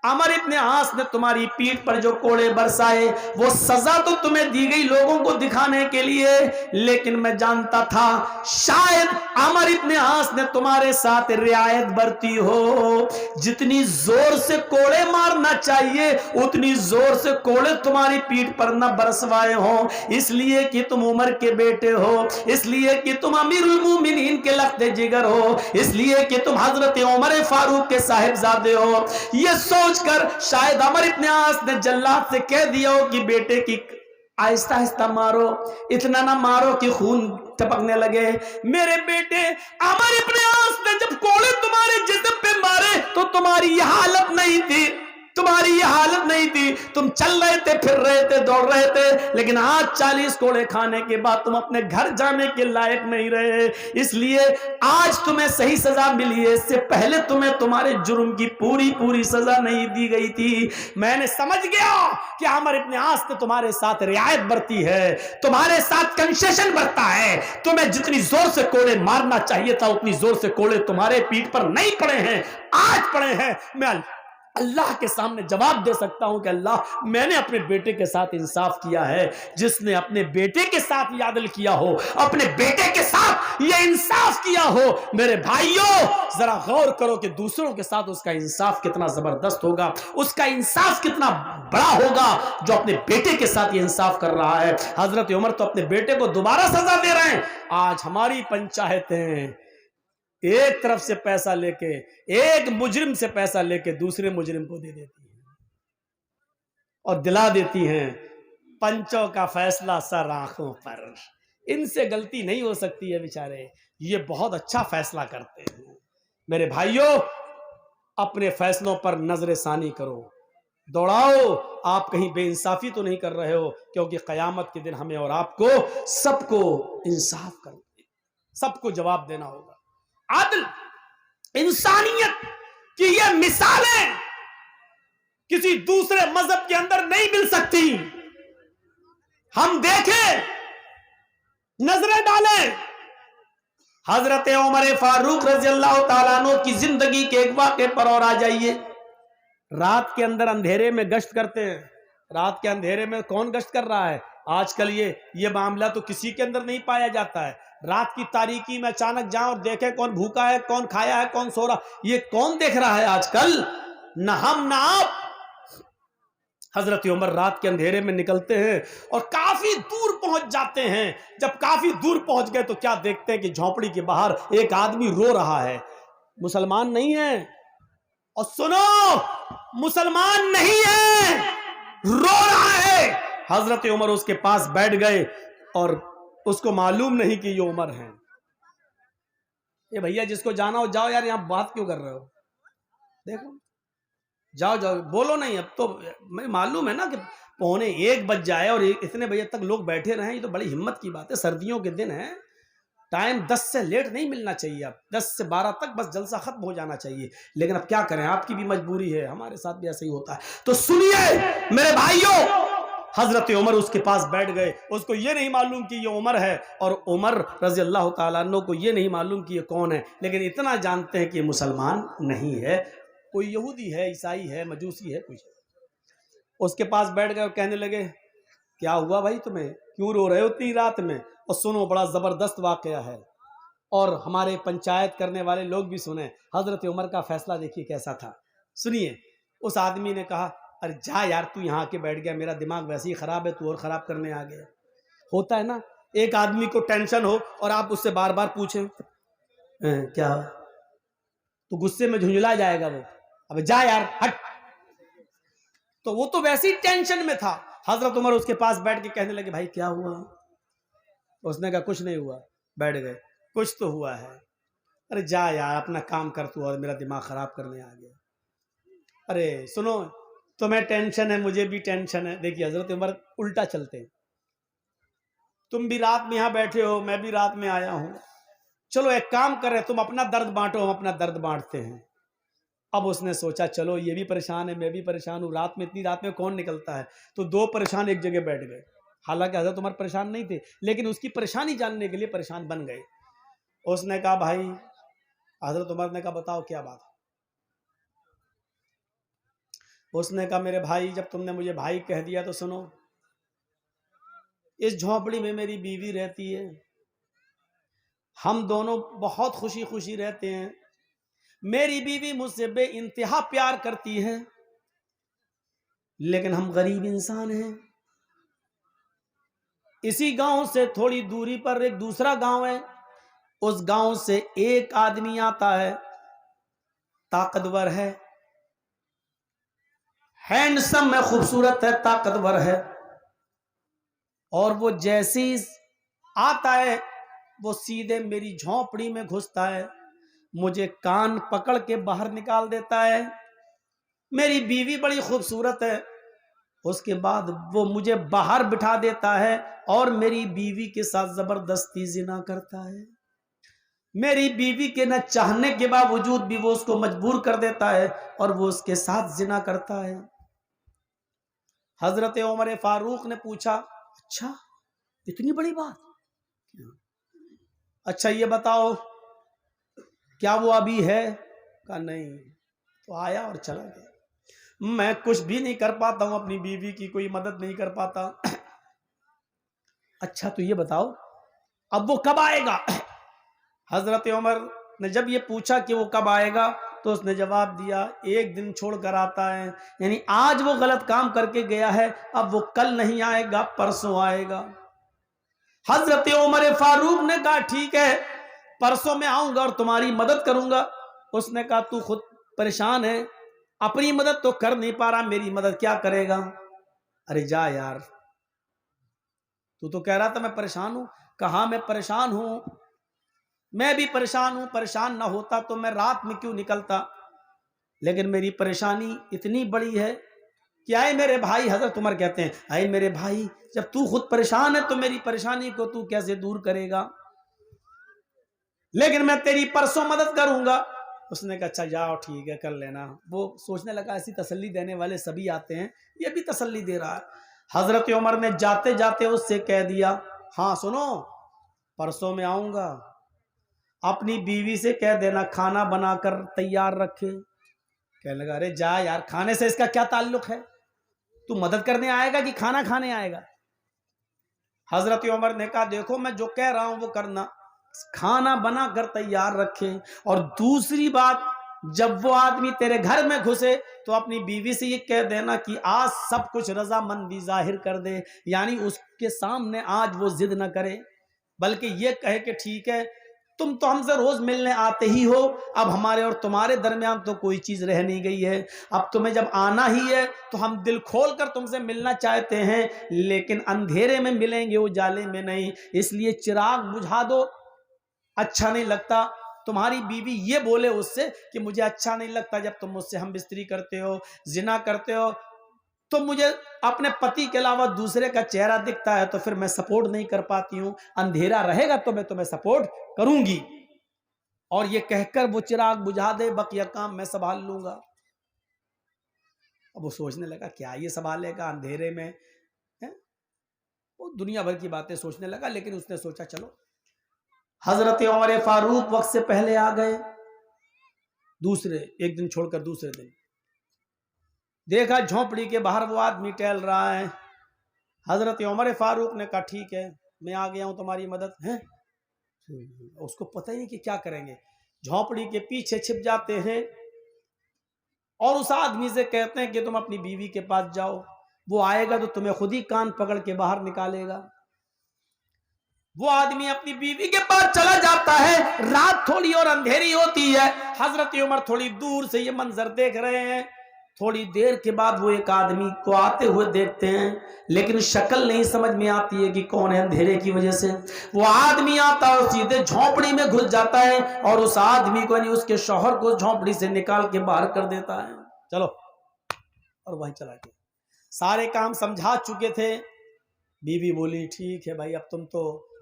عمر ابن عاص نے تمہاری پیٹھ پر جو کوڑے برسائے وہ سزا تو تمہیں دی گئی لوگوں کو دکھانے کے لیے، لیکن میں جانتا تھا شاید عمر ابن عاص نے تمہارے ساتھ رعایت برتی ہو، جتنی زور سے کوڑے مارنا چاہیے اتنی زور سے کوڑے تمہاری پیٹھ پر نہ برسوائے ہوں، اس لیے کہ تم عمر کے بیٹے ہو، اس لیے کہ تم امیر المومنین کے لخت جگر ہو، اس لیے کہ تم حضرت عمر فاروق کے صاحبزادے ہو۔ یہ سوچ کر شاید عمر ابن عاص نے جلاد سے کہہ دیا ہو کہ بیٹے کی آہستہ آہستہ مارو، اتنا نہ مارو کہ خون ٹپکنے لگے۔ میرے بیٹے عمر ابن عاص نے جب کوڑے تمہارے جسم پہ مارے تو تمہاری یہ حالت نہیں تھی، تمہاری یہ حالت نہیں تھی، تم چل رہے تھے، پھر رہے تھے، دوڑ رہے تھے، لیکن آج 40 کوڑے کھانے کے بعد تم اپنے گھر جانے کے لائق نہیں رہے، اس لیے آج تمہیں صحیح سزا ملی ہے، اس سے پہلے تمہیں تمہارے جرم کی پوری سزا نہیں دی گئی تھی۔ میں نے سمجھ گیا کہ عمر ابن عاص نے تمہارے ساتھ رعایت برتی ہے، تمہارے ساتھ کنسیشن برتا ہے، تمہیں جتنی زور سے کوڑے مارنا چاہیے تھا اتنی زور سے کوڑے تمہارے پیٹھ پر نہیں پڑے ہیں، آج پڑے ہیں۔ میں اللہ کے سامنے جواب دے سکتا ہوں کہ اللہ میں نے اپنے بیٹے کے ساتھ انصاف کیا ہے، جس نے اپنے بیٹے کے ساتھ یہ عدل کیا ہو، اپنے بیٹے کے ساتھ یہ انصاف کیا ہو۔ میرے بھائیوں ذرا غور کرو کہ دوسروں کے ساتھ اس کا انصاف کتنا زبردست ہوگا، اس کا انصاف کتنا بڑا ہوگا جو اپنے بیٹے کے ساتھ یہ انصاف کر رہا ہے۔ حضرت عمر تو اپنے بیٹے کو دوبارہ سزا دے رہے ہیں، آج ہماری پنچایتیں ایک طرف سے پیسہ لے کے، ایک مجرم سے پیسہ لے کے دوسرے مجرم کو دے دیتی ہیں اور دلا دیتی ہیں پنچوں کا فیصلہ سر آنکھوں پر۔ ان سے غلطی نہیں ہو سکتی ہے بیچارے، یہ بہت اچھا فیصلہ کرتے ہیں۔ میرے بھائیوں اپنے فیصلوں پر نظر ثانی کرو، دوڑاؤ، آپ کہیں بے انصافی تو نہیں کر رہے ہو، کیونکہ قیامت کے دن ہمیں اور آپ کو سب کو انصاف کرنا، سب کو جواب دینا ہوگا۔ عدل، انسانیت کی یہ مثالیں کسی دوسرے مذہب کے اندر نہیں مل سکتی۔ ہم دیکھیں، نظریں ڈالیں، حضرت عمر فاروق رضی اللہ تعالیٰ عنہ کی زندگی کے ایک واقعے پر اور آ جائیے۔ رات کے اندر اندھیرے میں گشت کرتے ہیں، رات کے اندھیرے میں کون گشت کر رہا ہے؟ آج کل یہ معاملہ تو کسی کے اندر نہیں پایا جاتا ہے۔ رات کی تاریکی میں اچانک جاؤں اور دیکھیں کون بھوکا ہے، کون کھایا ہے، کون سو رہا، یہ کون دیکھ رہا ہے آج کل؟ نہ ہم نہ آپ۔ حضرت عمر رات کے اندھیرے میں نکلتے ہیں اور کافی دور پہنچ جاتے ہیں۔ جب کافی دور پہنچ گئے تو کیا دیکھتے ہیں کہ جھونپڑی کے باہر ایک آدمی رو رہا ہے، مسلمان نہیں ہے، اور سنو مسلمان نہیں ہے، رو رہا ہے۔ حضرت عمر اس کے پاس بیٹھ گئے اور اس کو معلوم نہیں کہ یہ عمر ہیں۔ یہ بھیا جس کو جانا ہو جاؤ یار، یہاں بات کیوں کر رہے ہو؟ دیکھو جاؤ بولو نہیں، اب تو میں معلوم ہے نا کہ 12:45 بج جائے اور اتنے بجے تک لوگ بیٹھے رہیں، یہ تو بڑی ہمت کی بات ہے۔ سردیوں کے دن ہیں، ٹائم 10 سے لیٹ نہیں ملنا چاہیے، اب 10 سے 12 تک بس جلسہ ختم ہو جانا چاہیے، لیکن اب کیا کریں، آپ کی بھی مجبوری ہے، ہمارے ساتھ بھی ایسا ہی ہوتا ہے۔ تو سنیے میرے بھائیوں، حضرت عمر اس کے پاس بیٹھ گئے، اس کو یہ نہیں معلوم کہ یہ عمر ہے، اور عمر رضی اللہ تعالیٰ عنہ کو یہ نہیں معلوم کہ یہ کون ہے، لیکن اتنا جانتے ہیں کہ یہ مسلمان نہیں ہے، کوئی یہودی ہے، عیسائی ہے، مجوسی ہے، کچھ۔ اس کے پاس بیٹھ گئے اور کہنے لگے کیا ہوا بھائی تمہیں، کیوں رو رہے ہو اتنی رات میں؟ اور سنو بڑا زبردست واقعہ ہے، اور ہمارے پنچایت کرنے والے لوگ بھی سنیں، حضرت عمر کا فیصلہ دیکھیے کیسا تھا۔ سنیے، اس آدمی نے کہا ارے جا یار، تو یہاں کے بیٹھ گیا، میرا دماغ ویسے ہی خراب ہے، تو اور خراب کرنے آ گیا۔ ہوتا ہے نا، ایک آدمی کو ٹینشن ہو اور آپ اس سے بار بار پوچھیں کیا، تو غصے میں جھنجلا جائے گا وہ، اب جا یار ہٹ۔ تو وہ تو ویسے ہی ٹینشن میں تھا۔ حضرت عمر اس کے پاس بیٹھ کے کہنے لگے بھائی کیا ہوا؟ اس نے کہا کچھ نہیں ہوا۔ بیٹھ گئے، کچھ تو ہوا ہے، ارے جا یار اپنا کام کر تو، اور میرا دماغ خراب کرنے آ گیا۔ ارے سنو تمہیں ٹینشن ہے مجھے بھی ٹینشن ہے. دیکھیے حضرت عمر الٹا چلتے ہیں. تم بھی رات میں یہاں بیٹھے ہو, میں بھی رات میں آیا ہوں, چلو ایک کام کرے, تم اپنا درد بانٹو, ہم اپنا درد بانٹتے ہیں. اب اس نے سوچا چلو یہ بھی پریشان ہے میں بھی پریشان ہوں, رات میں اتنی رات میں کون نکلتا ہے, تو دو پریشان ایک جگہ بیٹھ گئے. حالانکہ حضرت عمر پریشان نہیں تھے لیکن اس کی پریشانی جاننے کے لیے پریشان بن گئے. اس نے کہا بھائی, حضرت عمر نے کہا بتاؤ کیا بات. اس نے کہا میرے بھائی جب تم نے مجھے بھائی کہہ دیا تو سنو, اس جھونپڑی میں میری بیوی رہتی ہے, ہم دونوں بہت خوشی خوشی رہتے ہیں. میری بیوی مجھ سے بے انتہا پیار کرتی ہے, لیکن ہم غریب انسان ہیں. اسی گاؤں سے تھوڑی دوری پر ایک دوسرا گاؤں ہے, اس گاؤں سے ایک آدمی آتا ہے, طاقتور ہے, ہینڈسم ہے, خوبصورت ہے, طاقتور ہے, اور وہ جیسی آتا ہے وہ سیدھے میری جھونپڑی میں گھستا ہے, مجھے کان پکڑ کے باہر نکال دیتا ہے. میری بیوی بڑی خوبصورت ہے, اس کے بعد وہ مجھے باہر بٹھا دیتا ہے اور میری بیوی کے ساتھ زبردستی زنا کرتا ہے. میری بیوی کے نہ چاہنے کے باوجود بھی وہ اس کو مجبور کر دیتا ہے اور وہ اس کے ساتھ زنا کرتا ہے. حضرت عمر فاروق نے پوچھا اچھا اتنی بڑی بات, اچھا یہ بتاؤ کیا وہ ابھی ہے؟ کہا نہیں. تو آیا اور چلا گیا. میں کچھ بھی نہیں کر پاتا ہوں, اپنی بیوی کی کوئی مدد نہیں کر پاتا. اچھا تو یہ بتاؤ اب وہ کب آئے گا؟ حضرت عمر نے جب یہ پوچھا کہ وہ کب آئے گا تو اس نے جواب دیا ایک دن چھوڑ کر آتا ہے, یعنی آج وہ غلط کام کر کے گیا ہے, اب وہ کل نہیں آئے گا, پرسوں آئے گا. حضرت عمر فاروق نے کہا ٹھیک ہے پرسوں میں آؤں گا اور تمہاری مدد کروں گا. اس نے کہا تو خود پریشان ہے, اپنی مدد تو کر نہیں پا رہا, میری مدد کیا کرے گا؟ ارے جا یار, تو کہہ رہا تھا میں پریشان ہوں. کہا میں پریشان ہوں, میں بھی پریشان ہوں, پریشان نہ ہوتا تو میں رات میں کیوں نکلتا, لیکن میری پریشانی اتنی بڑی ہے کہ آئے میرے بھائی. حضرت عمر کہتے ہیں آئے میرے بھائی جب تو خود پریشان ہے تو میری پریشانی کو تو کیسے دور کرے گا, لیکن میں تیری پرسوں مدد کروں گا. اس نے کہا اچھا جاؤ ٹھیک ہے کر لینا. وہ سوچنے لگا ایسی تسلی دینے والے سبھی آتے ہیں, یہ بھی تسلی دے رہا ہے. حضرت عمر نے جاتے جاتے اس سے کہہ دیا ہاں سنو پرسوں میں آؤں گا, اپنی بیوی سے کہہ دینا کھانا بنا کر تیار رکھے. کہنے لگا ارے جا یار, کھانے سے اس کا کیا تعلق ہے, تو مدد کرنے آئے گا کہ کھانا کھانے آئے گا؟ حضرت عمر نے کہا دیکھو میں جو کہہ رہا ہوں وہ کرنا, کھانا بنا کر تیار رکھے. اور دوسری بات جب وہ آدمی تیرے گھر میں گھسے تو اپنی بیوی سے یہ کہہ دینا کہ آج سب کچھ رضامندی ظاہر کر دے, یعنی اس کے سامنے آج وہ ضد نہ کرے بلکہ یہ کہے کہ ٹھیک ہے تم تو ہم سے روز ملنے آتے ہی ہو, اب ہمارے اور تمہارے درمیان تو کوئی چیز رہ نہیں گئی ہے, اب تمہیں جب آنا ہی ہے تو ہم دل کھول کر تم سے ملنا چاہتے ہیں, لیکن اندھیرے میں ملیں گے اجالے میں نہیں, اس لیے چراغ بجھا دو. اچھا نہیں لگتا تمہاری بیوی یہ بولے اس سے کہ مجھے اچھا نہیں لگتا جب تم مجھ سے ہم بستری کرتے ہو, زنا کرتے ہو, تو مجھے اپنے پتی کے علاوہ دوسرے کا چہرہ دکھتا ہے تو پھر میں سپورٹ نہیں کر پاتی ہوں, اندھیرا رہے گا تو میں تمہیں سپورٹ کروں گی. اور یہ کہہ کر وہ چراغ بجھا دے, بقیہ کام میں سنبھال لوں گا. اب وہ سوچنے لگا کیا یہ سنبھالے گا اندھیرے میں, وہ دنیا بھر کی باتیں سوچنے لگا. لیکن اس نے سوچا چلو. حضرت عمر فاروق وقت سے پہلے آ گئے, دوسرے ایک دن چھوڑ کر دوسرے دن دیکھا جھونپڑی کے باہر وہ آدمی ٹہل رہا ہے. حضرت عمر فاروق نے کہا ٹھیک ہے میں آ گیا ہوں تمہاری مدد ہے. اس کو پتہ ہی نہیں کہ کیا کریں گے, جھونپڑی کے پیچھے چھپ جاتے ہیں اور اس آدمی سے کہتے ہیں کہ تم اپنی بیوی کے پاس جاؤ, وہ آئے گا تو تمہیں خود ہی کان پکڑ کے باہر نکالے گا. وہ آدمی اپنی بیوی کے پاس چلا جاتا ہے, رات تھوڑی اور اندھیری ہوتی ہے. حضرت عمر تھوڑی دور سے یہ منظر دیکھ رہے ہیں. تھوڑی دیر کے بعد وہ ایک آدمی کو آتے ہوئے دیکھتے ہیں, لیکن شکل نہیں سمجھ میں آتی ہے کہ کون ہے اندھیرے کی وجہ سے. وہ آدمی آتا ہے سیدھے جھونپڑی میں گھس جاتا ہے اور اس آدمی کو یعنی اس کے شوہر کو جھونپڑی سے نکال کے باہر کر دیتا ہے. چلو اور وہیں چلا گیا. سارے کام سمجھا چکے تھے. بیوی بولی ٹھیک ہے بھائی اب تم تو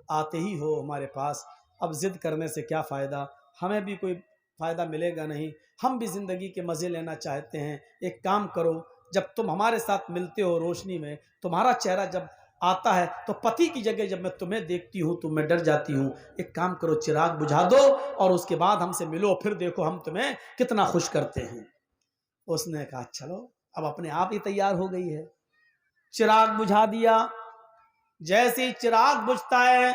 آتے ہی ہو ہمارے پاس, اب ضد کرنے سے کیا فائدہ, ہمیں بھی کوئی فائدہ ملے گا نہیں, ہم بھی زندگی کے مزے لینا چاہتے ہیں. ایک کام کرو, جب تم ہمارے ساتھ ملتے ہو روشنی میں, تمہارا چہرہ جب آتا ہے تو پتی کی جگہ جب میں تمہیں دیکھتی ہوں تو میں ڈر جاتی ہوں. ایک کام کرو, چراغ بجھا دو اور اس کے بعد ہم سے ملو, پھر دیکھو ہم تمہیں کتنا خوش کرتے ہیں. اس نے کہا چلو, اب اپنے آپ ہی تیار ہو گئی ہے. چراغ بجھا دیا. جیسے ہی چراغ بجھتا ہے,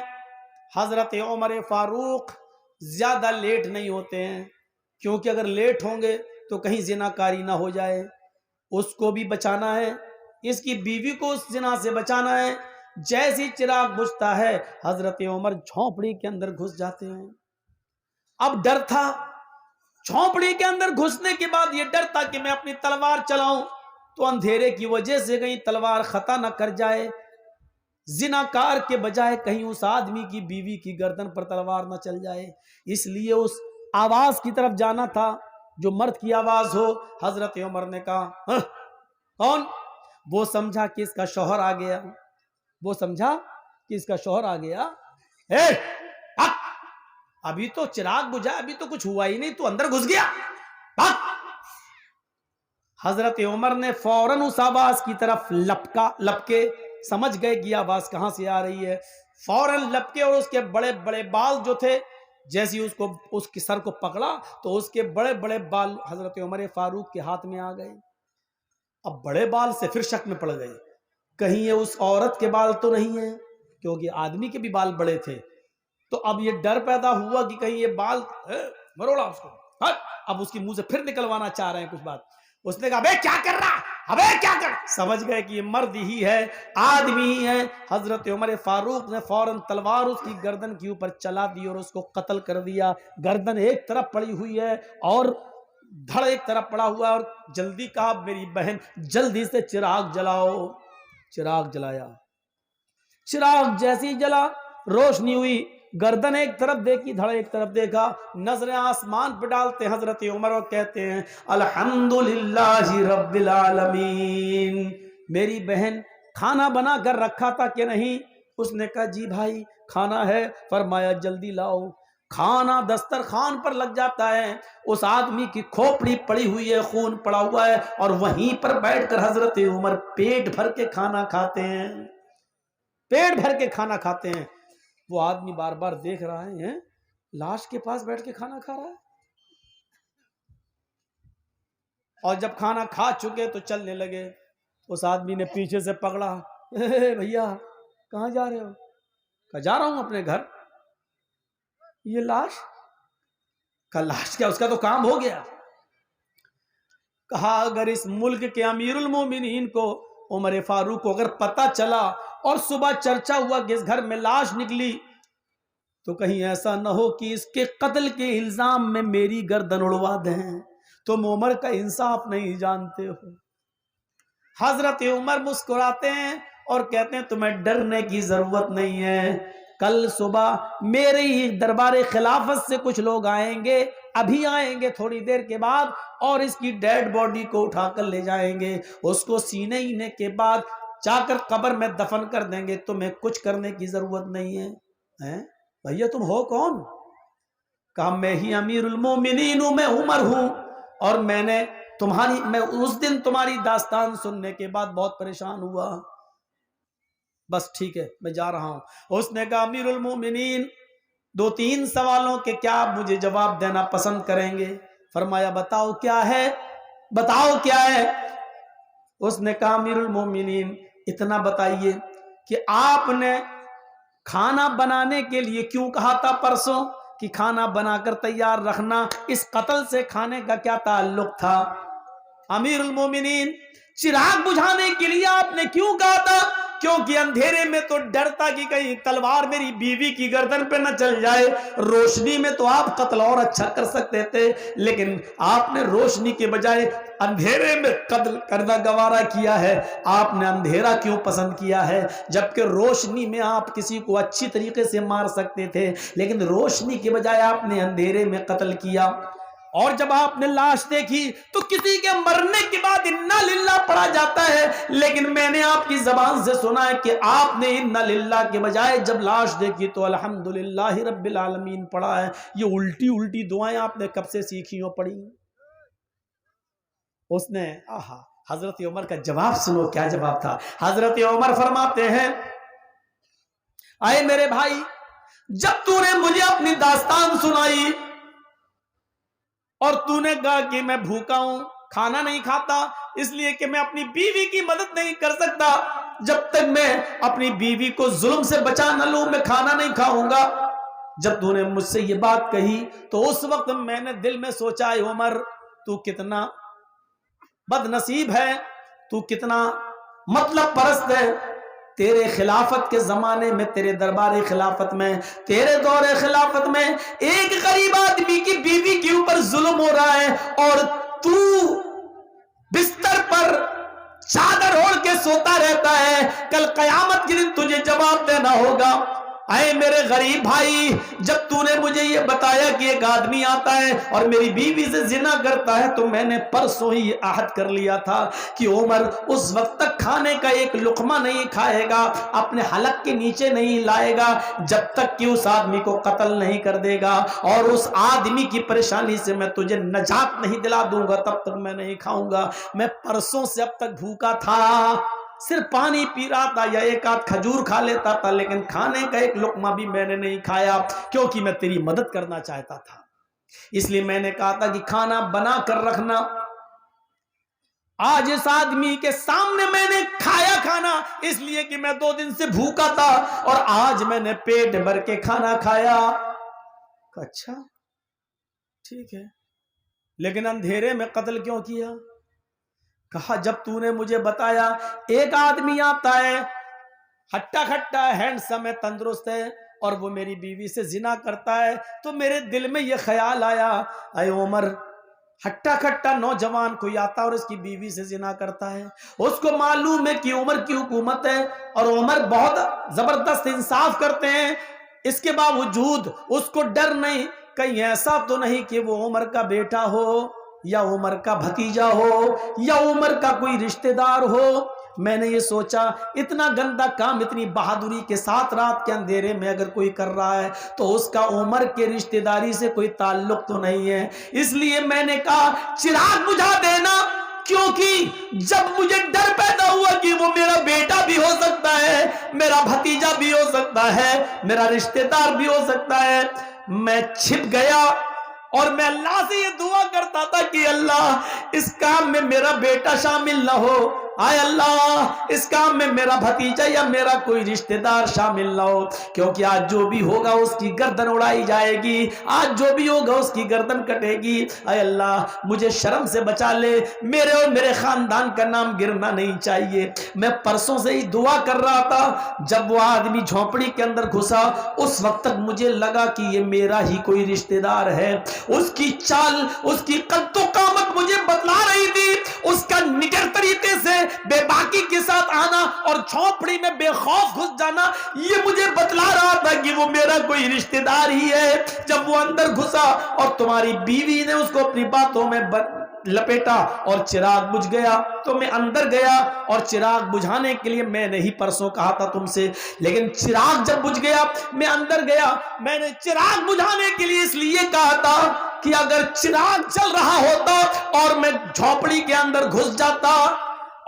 حضرت عمر فاروق زیادہ لیٹ نہیں ہوتے ہیں, کیونکہ اگر لیٹ ہوں گے تو کہیں زناکاری نہ ہو جائے, اس کو بھی بچانا ہے, اس کی بیوی کو اس زنا سے بچانا ہے. جیسے چراغ بجھتا ہے حضرت عمر جھونپڑی کے اندر گھس جاتے ہیں. اب ڈر تھا, جھونپڑی کے اندر گھسنے کے بعد یہ ڈر تھا کہ میں اپنی تلوار چلاؤں تو اندھیرے کی وجہ سے کہیں تلوار خطا نہ کر جائے, زناکار کے بجائے کہیں اس آدمی کی بیوی کی گردن پر تلوار نہ چل جائے. اس لیے اس آواز کی طرف جانا تھا جو مرد کی آواز ہو. حضرت عمر نے کہا کون؟ وہ سمجھا کہ اس کا شوہر آ گیا, وہ سمجھا کہ اس کا شوہر آ گیا. ابھی تو چراغ بجھا, ابھی تو کچھ ہوا ہی نہیں, تو اندر گھس گیا. حضرت عمر نے فوراً اس آواز کی طرف لپکے, سمجھ گئے کہ آواز کہاں سے آ رہی ہے. فوراً لپکے اور اس کے بڑے بڑے بال جو تھے, جیسے اس کے سر کو پکڑا تو اس کے بڑے بڑے بال حضرت عمر فاروق کے ہاتھ میں آ گئے. اب بڑے بال سے پھر شک میں پڑ گئے, کہیں یہ اس عورت کے بال تو نہیں ہیں, کیونکہ آدمی کے بھی بال بڑے تھے. تو اب یہ ڈر پیدا ہوا کہ کہیں یہ بال مروڑا اس کو, اب اس کی منہ سے پھر نکلوانا چاہ رہے ہیں کچھ بات. اس نے کہا ابے کیا کر رہا, ابے کیا کر, سمجھ گئے کہ یہ مرد ہی ہے, آدمی ہی ہے. حضرت عمر فاروق نے فوراً تلوار اس کی گردن کے اوپر چلا دی اور اس کو قتل کر دیا. گردن ایک طرف پڑی ہوئی ہے اور دھڑ ایک طرف پڑا ہوا ہے, اور جلدی کہا میری بہن جلدی سے چراغ جلاؤ. چراغ جلایا. چراغ جیسی ہی جلا, روشنی ہوئی, گردن ایک طرف دیکھی, دھڑ ایک طرف دیکھا, نظریں آسمان پہ ڈالتے حضرت عمر اور کہتے ہیں الحمدللہ رب العالمین. میری بہن کھانا بنا کر رکھا تھا کہ نہیں؟ اس نے کہا جی بھائی کھانا ہے. فرمایا جلدی لاؤ. کھانا دسترخوان پر لگ جاتا ہے, اس آدمی کی کھوپڑی پڑی ہوئی ہے, خون پڑا ہوا ہے, اور وہیں پر بیٹھ کر حضرت عمر پیٹ بھر کے کھانا کھاتے ہیں, پیٹ بھر کے کھانا کھاتے ہیں. وہ آدمی بار بار دیکھ رہا ہے, لاش کے پاس بیٹھ کے کھانا کھا رہا ہے. اور جب کھانا کھا چکے تو چلنے لگے. اس آدمی نے پیچھے سے پکڑا, بھیا کہاں جا رہے ہو؟ کہا جا رہا ہوں اپنے گھر. یہ لاش؟ کہا لاش کیا, اس کا تو کام ہو گیا. کہا اگر اس ملک کے امیر المومنین کو عمر فاروق کو اگر پتہ چلا اور صبح چرچا ہوا کہ اس گھر میں لاش نکلی, تو کہیں ایسا نہ ہو کہ اس کے قتل کے الزام میں میری گردن اڑوا دیں. تم عمر کا انصاف نہیں جانتے ہو. حضرت عمر مسکراتے ہیں اور کہتے ہیں تمہیں ڈرنے کی ضرورت نہیں ہے. کل صبح میرے ہی دربار خلافت سے کچھ لوگ آئیں گے, ابھی آئیں گے تھوڑی دیر کے بعد, اور اس کی ڈیڈ باڈی کو اٹھا کر لے جائیں گے. اس کو سینے ہینے کے بعد جا کر قبر میں دفن کر دیں گے. تمہیں کچھ کرنے کی ضرورت نہیں ہے. بھیا تم ہو کون؟ کہا میں ہی امیر المومنین ہوں, میں عمر ہوں, اور میں اس دن تمہاری داستان سننے کے بعد بہت پریشان ہوا. بس ٹھیک ہے میں جا رہا ہوں. اس نے کہا امیر المومنین 2-3 سوالوں کے کیا آپ مجھے جواب دینا پسند کریں گے؟ فرمایا بتاؤ کیا ہے, بتاؤ کیا ہے. اس نے کہا امیر المومنین اتنا بتائیے کہ آپ نے کھانا بنانے کے لیے کیوں کہا تھا پرسوں کہ کھانا بنا کر تیار رکھنا, اس قتل سے کھانے کا کیا تعلق تھا؟ امیر المومنین چراغ بجھانے کے لیے آپ نے کیوں کہا تھا؟ کیونکہ اندھیرے میں تو ڈرتا کہ کہیں تلوار میری بیوی کی گردن پہ نہ چل جائے. روشنی میں تو آپ قتل اور اچھا کر سکتے تھے, لیکن آپ نے روشنی کے بجائے اندھیرے میں قتل کرنا گوارا کیا ہے. آپ نے اندھیرا کیوں پسند کیا ہے, جبکہ روشنی میں آپ کسی کو اچھی طریقے سے مار سکتے تھے, لیکن روشنی کے بجائے آپ نے اندھیرے میں قتل کیا. اور جب آپ نے لاش دیکھی تو کسی کے مرنے کے بعد انا للہ پڑھا جاتا ہے، لیکن میں نے آپ کی زبان سے سنا ہے کہ آپ نے انا للہ کے بجائے جب لاش دیکھی تو الحمدللہ رب العالمین پڑھا ہے۔ یہ الٹی الٹی دعائیں آپ نے کب سے سیکھی ہو پڑھی؟ اس نے حضرت عمر کا جواب سنو، کیا جواب تھا؟ حضرت عمر فرماتے ہیں، آئے میرے بھائی، جب تو نے مجھے اپنی داستان سنائی اور تو نے کہا کہ میں بھوکا ہوں، کھانا نہیں کھاتا اس لیے کہ میں اپنی بیوی کی مدد نہیں کر سکتا، جب تک میں اپنی بیوی کو ظلم سے بچا نہ لوں میں کھانا نہیں کھاؤں گا۔ جب تو نے مجھ سے یہ بات کہی تو اس وقت میں نے دل میں سوچا، اے عمر تو کتنا بد نصیب ہے، تو کتنا مطلب پرست ہے، تیرے خلافت کے زمانے میں، تیرے دربار خلافت میں، تیرے دور خلافت میں ایک غریب آدمی کی بیوی کے اوپر ظلم ہو رہا ہے اور تو بستر پر چادر اوڑھ کے سوتا رہتا ہے، کل قیامت کے دن تجھے جواب دینا ہوگا۔ اے میرے غریب بھائی، جب تو نے مجھے یہ بتایا کہ ایک آدمی آتا ہے اور میری بیوی سے زنا کرتا ہے تو میں نے پرسوں ہی یہ عہد کر لیا تھا کہ عمر اس وقت تک کھانے کا ایک لقمہ نہیں کھائے گا، اپنے حلق کے نیچے نہیں لائے گا جب تک کہ اس آدمی کو قتل نہیں کر دے گا، اور اس آدمی کی پریشانی سے میں تجھے نجات نہیں دلا دوں گا تب تک میں نہیں کھاؤں گا۔ میں پرسوں سے اب تک بھوکا تھا، صرف پانی پی رہا تھا یا ایک آدھ کھجور کھا لیتا تھا، لیکن کھانے کا ایک لقمہ بھی میں نے نہیں کھایا، کیونکہ میں تیری مدد کرنا چاہتا تھا۔ اس لیے میں نے کہا تھا کہ کھانا بنا کر رکھنا۔ آج اس آدمی کے سامنے میں نے کھایا کھانا، اس لیے کہ میں 2 دن سے بھوکا تھا، اور آج میں نے پیٹ بھر کے کھانا کھایا۔ اچھا ٹھیک ہے، لیکن اندھیرے میں قتل کیوں کیا؟ کہا جب تو نے مجھے بتایا ایک آدمی آتا ہے، ہٹا کھٹا ہے، ہینڈسم ہے، تندرست ہے، اور وہ میری بیوی سے زنا کرتا ہے، تو میرے دل میں یہ خیال آیا، اے عمر، ہٹا کھٹا نوجوان کوئی آتا اور اس کی بیوی سے زنا کرتا ہے، اس کو معلوم ہے کہ عمر کی حکومت ہے اور عمر بہت زبردست انصاف کرتے ہیں، اس کے باوجود اس کو ڈر نہیں، کہیں ایسا تو نہیں کہ وہ عمر کا بیٹا ہو یا عمر کا بھتیجا ہو یا عمر کا کوئی رشتہ دار ہو۔ میں نے یہ سوچا اتنا گندا کام اتنی بہادری کے ساتھ رات کے اندھیرے میں اگر کوئی کر رہا ہے تو اس کا عمر کے رشتہ داری سے کوئی تعلق تو نہیں ہے، اس لیے میں نے کہا چراغ بجھا دینا، کیونکہ جب مجھے ڈر پیدا ہوا کہ وہ میرا بیٹا بھی ہو سکتا ہے، میرا بھتیجا بھی ہو سکتا ہے، میرا رشتہ دار بھی ہو سکتا ہے، میں چھپ گیا اور میں اللہ سے یہ دعا کرتا تھا کہ اللہ اس کام میں میرا بیٹا شامل نہ ہو، آئے اللہ اس کام میں میرا بھتیجا یا میرا کوئی رشتہ دار شامل نہ ہو، کیونکہ آج جو بھی ہوگا اس کی گردن اڑائی جائے گی، آج جو بھی ہوگا اس کی گردن کٹے گی، اے اللہ مجھے شرم سے بچا لے، میرے اور میرے خاندان کا نام گرنا نہیں چاہیے۔ میں پرسوں سے ہی دعا کر رہا تھا، جب وہ آدمی جھونپڑی کے اندر گھسا اس وقت تک مجھے لگا کہ یہ میرا ہی کوئی رشتہ دار ہے، اس کی چال، اس کی قد و قامت مجھے بتلا رہی تھی، اس کا نگر طریقے سے بے باکی کے ساتھ آنا اور جھونپڑی میں بے خوف گھس جانا، یہ مجھے بتلا رہا تھا کہ وہ میرا کوئی رشتہ دار ہی ہے۔ جب وہ اندر گھسا اور تمہاری بیوی نے اس کو اپنی باتوں میں لپیٹا اور چراغ بجھ گیا تو میں اندر گیا، اور چراغ بجھانے کے لیے میں نے ہی پرسوں کہا تھا تم سے، لیکن چراغ جب بجھ گیا میں اندر گیا، میں نے چراغ بجھانے کے لیے اس لیے کہا تھا کہ اگر چراغ چل رہا ہوتا اور میں جھونپڑی کے اندر گھس جاتا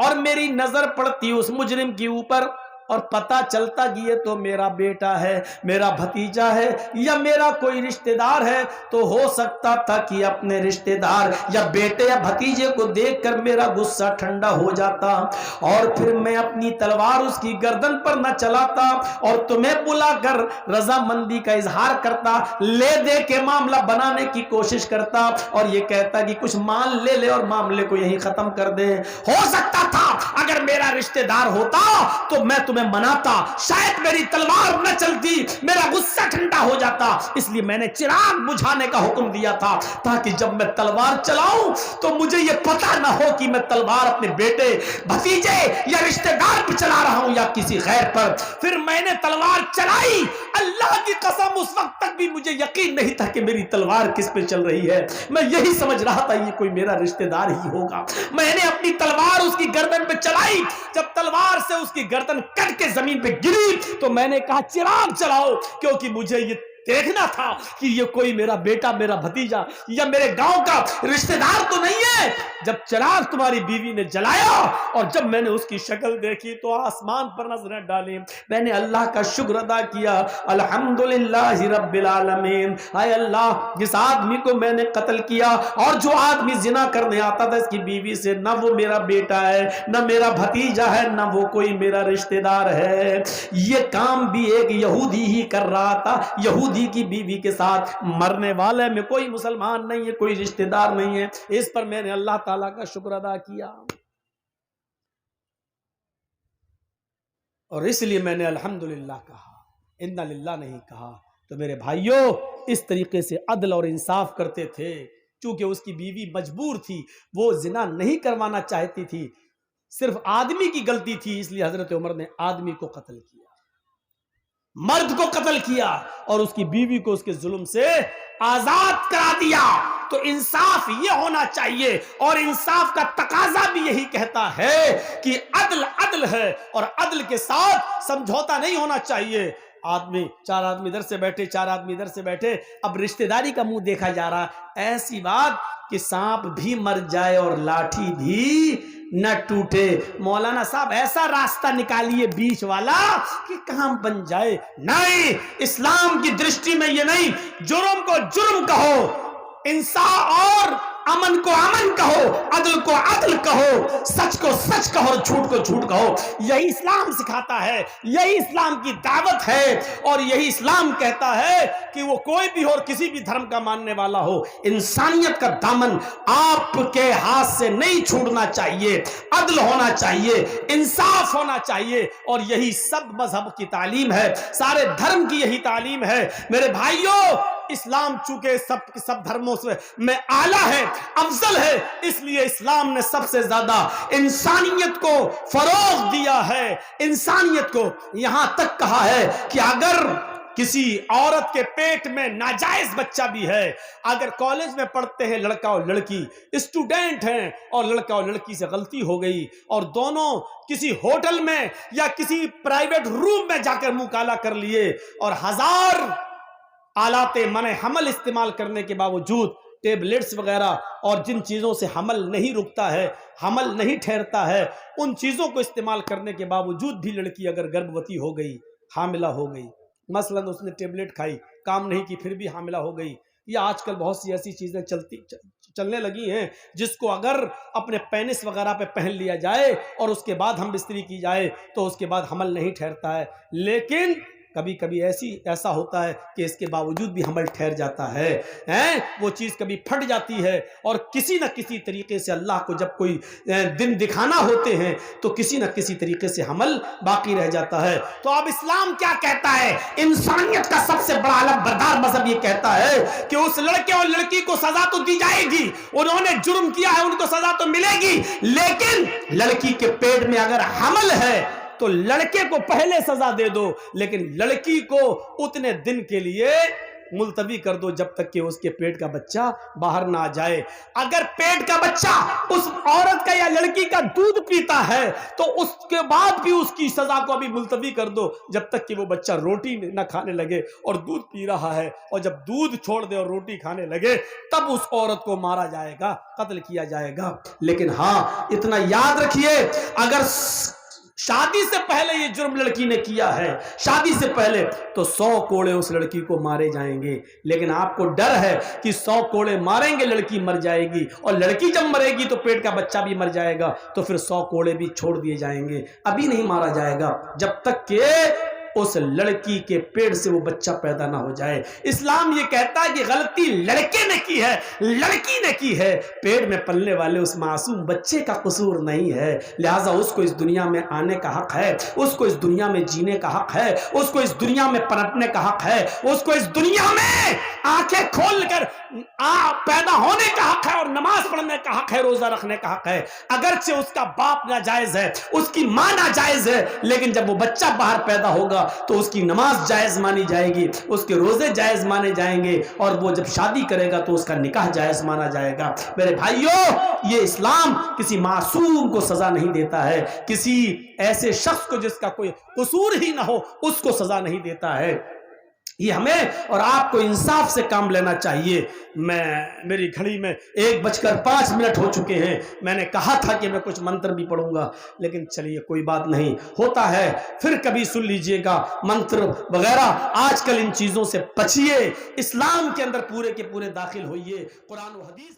اور میری نظر پڑتی اس مجرم کے اوپر اور پتا چلتا کہ یہ تو میرا بیٹا ہے، میرا بھتیجا ہے یا میرا کوئی رشتہ دار ہے، تو ہو سکتا تھا کہ اپنے رشتہ دار یا بیٹے یا بھتیجے کو دیکھ کر میرا غصہ ٹھنڈا ہو جاتا اور پھر میں اپنی تلوار اس کی گردن پر نہ چلاتا اور تمہیں بلا کر رضامندی کا اظہار کرتا، لے دے کے معاملہ بنانے کی کوشش کرتا اور یہ کہتا کہ کچھ مال لے لے اور معاملے کو یہیں ختم کر دے۔ ہو سکتا تھا اگر میرا رشتہ دار ہوتا تو میں تمہیں مناتا شاید میری تلوار نہ چلتی, میرا غصہ ٹھنڈا ہو جاتا, اس لیے میں نے چراغ بجھانے کا حکم دیا تھا تاکہ جب میں تلوار چلاؤں تو مجھے یہ پتہ نہ ہو کہ میں تلوار اپنے بیٹے, بھتیجے یا رشتہ دار پہ چلا رہا ہوں یا کسی غیر پر. پھر میں نے تلوار چلائی, اللہ کی قسم اس وقت تک بھی مجھے یقین نہیں تھا کہ میری تلوار کس پہ چل رہی ہے. میں یہی سمجھ رہا تھا یہ کوئی میرا رشتہ دار ہی ہوگا. میں نے اپنی تلوار اس کی گردن پہ چلائی, جب تلوار سے اس کی گردن کٹ کے زمین پہ گری تو میں نے کہا چراغ چلاؤ, کیونکہ مجھے یہ دیکھنا تھا کہ یہ کوئی میرا بیٹا, میرا بھتیجا یا میرے گاؤں کا رشتہ دار تو نہیں ہے. جب چراغ تمہاری بیوی نے جلایا اور جب میں نے اس کی شکل دیکھی تو آسمان پر نظریں ڈالی, میں نے اللہ کا شکر ادا کیا, الحمدللہ رب العالمین. اے اللہ, جس آدمی کو میں نے قتل کیا اور جو آدمی زنا کرنے آتا تھا اس کی بیوی سے, نہ وہ میرا بیٹا ہے, نہ میرا بھتیجا ہے, نہ وہ کوئی میرا رشتہ دار ہے. یہ کام بھی ایک یہودی ہی کر رہا تھا, یہودی کی بیوی کے ساتھ. مرنے والے میں کوئی مسلمان نہیں ہے, کوئی رشتہ دار نہیں ہے. اس پر میں نے اللہ تعالیٰ کا شکر ادا کیا اور اس لیے میں نے الحمدللہ کہا, انا للہ نہیں کہا. تو میرے بھائیوں, اس طریقے سے عدل اور انصاف کرتے تھے. چونکہ اس کی بیوی مجبور تھی, وہ زنا نہیں کروانا چاہتی تھی, صرف آدمی کی غلطی تھی, اس لیے حضرت عمر نے آدمی کو قتل کیا, مرد کو قتل کیا اور اس کی بیوی کو اس کے ظلم سے آزاد کرا دیا. تو انصاف یہ ہونا چاہیے اور انصاف کا تقاضا بھی یہی کہتا ہے کہ عدل عدل ہے اور عدل کے ساتھ سمجھوتا نہیں ہونا چاہیے. چار آدمی ادھر سے بیٹھے, چار آدمی ادھر سے بیٹھے, اب رشتہ داری کا منہ دیکھا جا رہا. ایسی بات کہ سانپ بھی مر جائے اور لاٹھی بھی نہ ٹوٹے. مولانا صاحب ایسا راستہ نکالیے بیچ والا کہ کام بن جائے. نہیں, اسلام کی درشٹی میں یہ نہیں. جرم کو جرم کہو, انصاف اور امن کو امن کہو, عدل کو عدل کہو, سچ کو سچ کہو اور جھوٹ کو جھوٹ کہو. یہی اسلام سکھاتا ہے, یہی اسلام کی دعوت ہے اور یہی اسلام کہتا ہے کہ وہ کوئی بھی ہو اور کسی بھی دھرم کا ماننے والا ہو, انسانیت کا دامن آپ کے ہاتھ سے نہیں چھوڑنا چاہیے. عدل ہونا چاہیے, انصاف ہونا چاہیے اور یہی سب مذہب کی تعلیم ہے, سارے دھرم کی یہی تعلیم ہے. میرے بھائیوں, اسلام چونکہ سب دھرموں سے میں اعلیٰ ہے, افضل ہے, اس لیے اسلام نے سب سے زیادہ انسانیت کو فروغ دیا ہے. انسانیت کو یہاں تک کہا ہے کہ اگر کسی عورت کے پیٹ میں ناجائز بچہ بھی ہے, اگر کالج میں پڑھتے ہیں لڑکا اور لڑکی, اسٹوڈنٹ ہیں اور لڑکا اور لڑکی سے غلطی ہو گئی اور دونوں کسی ہوٹل میں یا کسی پرائیویٹ روم میں جا کر منہ کالا کر لیے اور 1000 آلات منع حمل استعمال کرنے کے باوجود, ٹیبلٹس وغیرہ اور جن چیزوں سے حمل نہیں رکتا ہے, حمل نہیں ٹھہرتا ہے, ان چیزوں کو استعمال کرنے کے باوجود بھی لڑکی اگر گربھوتی ہو گئی, حاملہ ہو گئی, مثلا اس نے ٹیبلٹ کھائی, کام نہیں کی, پھر بھی حاملہ ہو گئی, یا آج کل بہت سی ایسی چیزیں چلنے لگی ہیں جس کو اگر اپنے پینس وغیرہ پہ پہن لیا جائے اور اس کے بعد ہم بستری کی جائے تو اس کے بعد حمل نہیں ٹھہرتا ہے. لیکن کبھی کبھی ایسا ہوتا ہے کہ اس کے باوجود بھی حمل ٹھہر جاتا ہے, وہ چیز کبھی پھٹ جاتی ہے اور کسی نہ کسی طریقے سے اللہ کو جب کوئی دن دکھانا ہوتے ہیں تو کسی نہ کسی طریقے سے حمل باقی رہ جاتا ہے. تو اب اسلام کیا کہتا ہے؟ انسانیت کا سب سے بڑا علم بردار مذہب یہ کہتا ہے کہ اس لڑکے اور لڑکی کو سزا تو دی جائے گی, انہوں نے جرم کیا ہے ان کو سزا تو ملے گی, لیکن لڑکی کے پیٹ میں اگر حمل ہے تو لڑکے کو پہلے سزا دے دو, لیکن لڑکی کو اتنے دن کے لیے ملتوی کر دو جب تک کہ اس کے پیٹ کا بچہ باہر نہ آ جائے. اگر پیٹ کا بچہ اس عورت کا یا لڑکی کا دودھ پیتا ہے تو اس کے بعد بھی اس کی سزا کو ابھی ملتوی کر دو جب تک کہ وہ بچہ روٹی نہ کھانے لگے اور دودھ پی رہا ہے, اور جب دودھ چھوڑ دے اور روٹی کھانے لگے تب اس عورت کو مارا جائے گا, قتل کیا جائے گا. لیکن ہاں اتنا یاد رکھیے, اگر شادی سے پہلے یہ جرم لڑکی نے کیا ہے, شادی سے پہلے, تو 100 کوڑے اس لڑکی کو مارے جائیں گے. لیکن آپ کو ڈر ہے کہ 100 کوڑے ماریں گے لڑکی مر جائے گی, اور لڑکی جب مرے گی تو پیٹ کا بچہ بھی مر جائے گا, تو پھر 100 کوڑے بھی چھوڑ دیے جائیں گے, ابھی نہیں مارا جائے گا جب تک کہ اس لڑکی کے پیٹ سے وہ بچہ پیدا نہ ہو جائے۔ اسلام یہ کہتا ہے کہ غلطی لڑکے نے کی ہے، لڑکی نے کی ہے، پیٹ میں پلنے والے اس معصوم بچے کا قصور نہیں ہے، لہٰذا اس کو اس دنیا میں آنے کا حق ہے، اس کو اس دنیا میں جینے کا حق ہے، اس کو اس دنیا میں پنپنے کا حق ہے، اس کو اس دنیا میں آنکھیں کھول کر پیدا ہونے کا حق ہے، اور نماز پڑھنے کا حق ہے، روزہ رکھنے کا حق ہے۔ اگرچہ اس کا باپ ناجائز ہے، اس کی ماں ناجائز ہے، لیکن جب وہ بچہ باہر پیدا ہوگا تو اس کی نماز جائز مانی جائے گی، اس کے روزے جائز مانے جائیں گے، اور وہ جب شادی کرے گا تو اس کا نکاح جائز مانا جائے گا۔ میرے بھائیوں، یہ اسلام کسی معصوم کو سزا نہیں دیتا ہے، کسی ایسے شخص کو جس کا کوئی قصور ہی نہ ہو اس کو سزا نہیں دیتا ہے۔ یہ ہمیں اور آپ کو انصاف سے کام لینا چاہیے۔ میری گھڑی میں 1:05 ہو چکے ہیں۔ میں نے کہا تھا کہ میں کچھ منتر بھی پڑھوں گا، لیکن چلیے کوئی بات نہیں، ہوتا ہے پھر کبھی سن لیجئے گا۔ منتر وغیرہ آج کل ان چیزوں سے بچیے، اسلام کے اندر پورے کے پورے داخل ہوئیے، قرآن و حدیث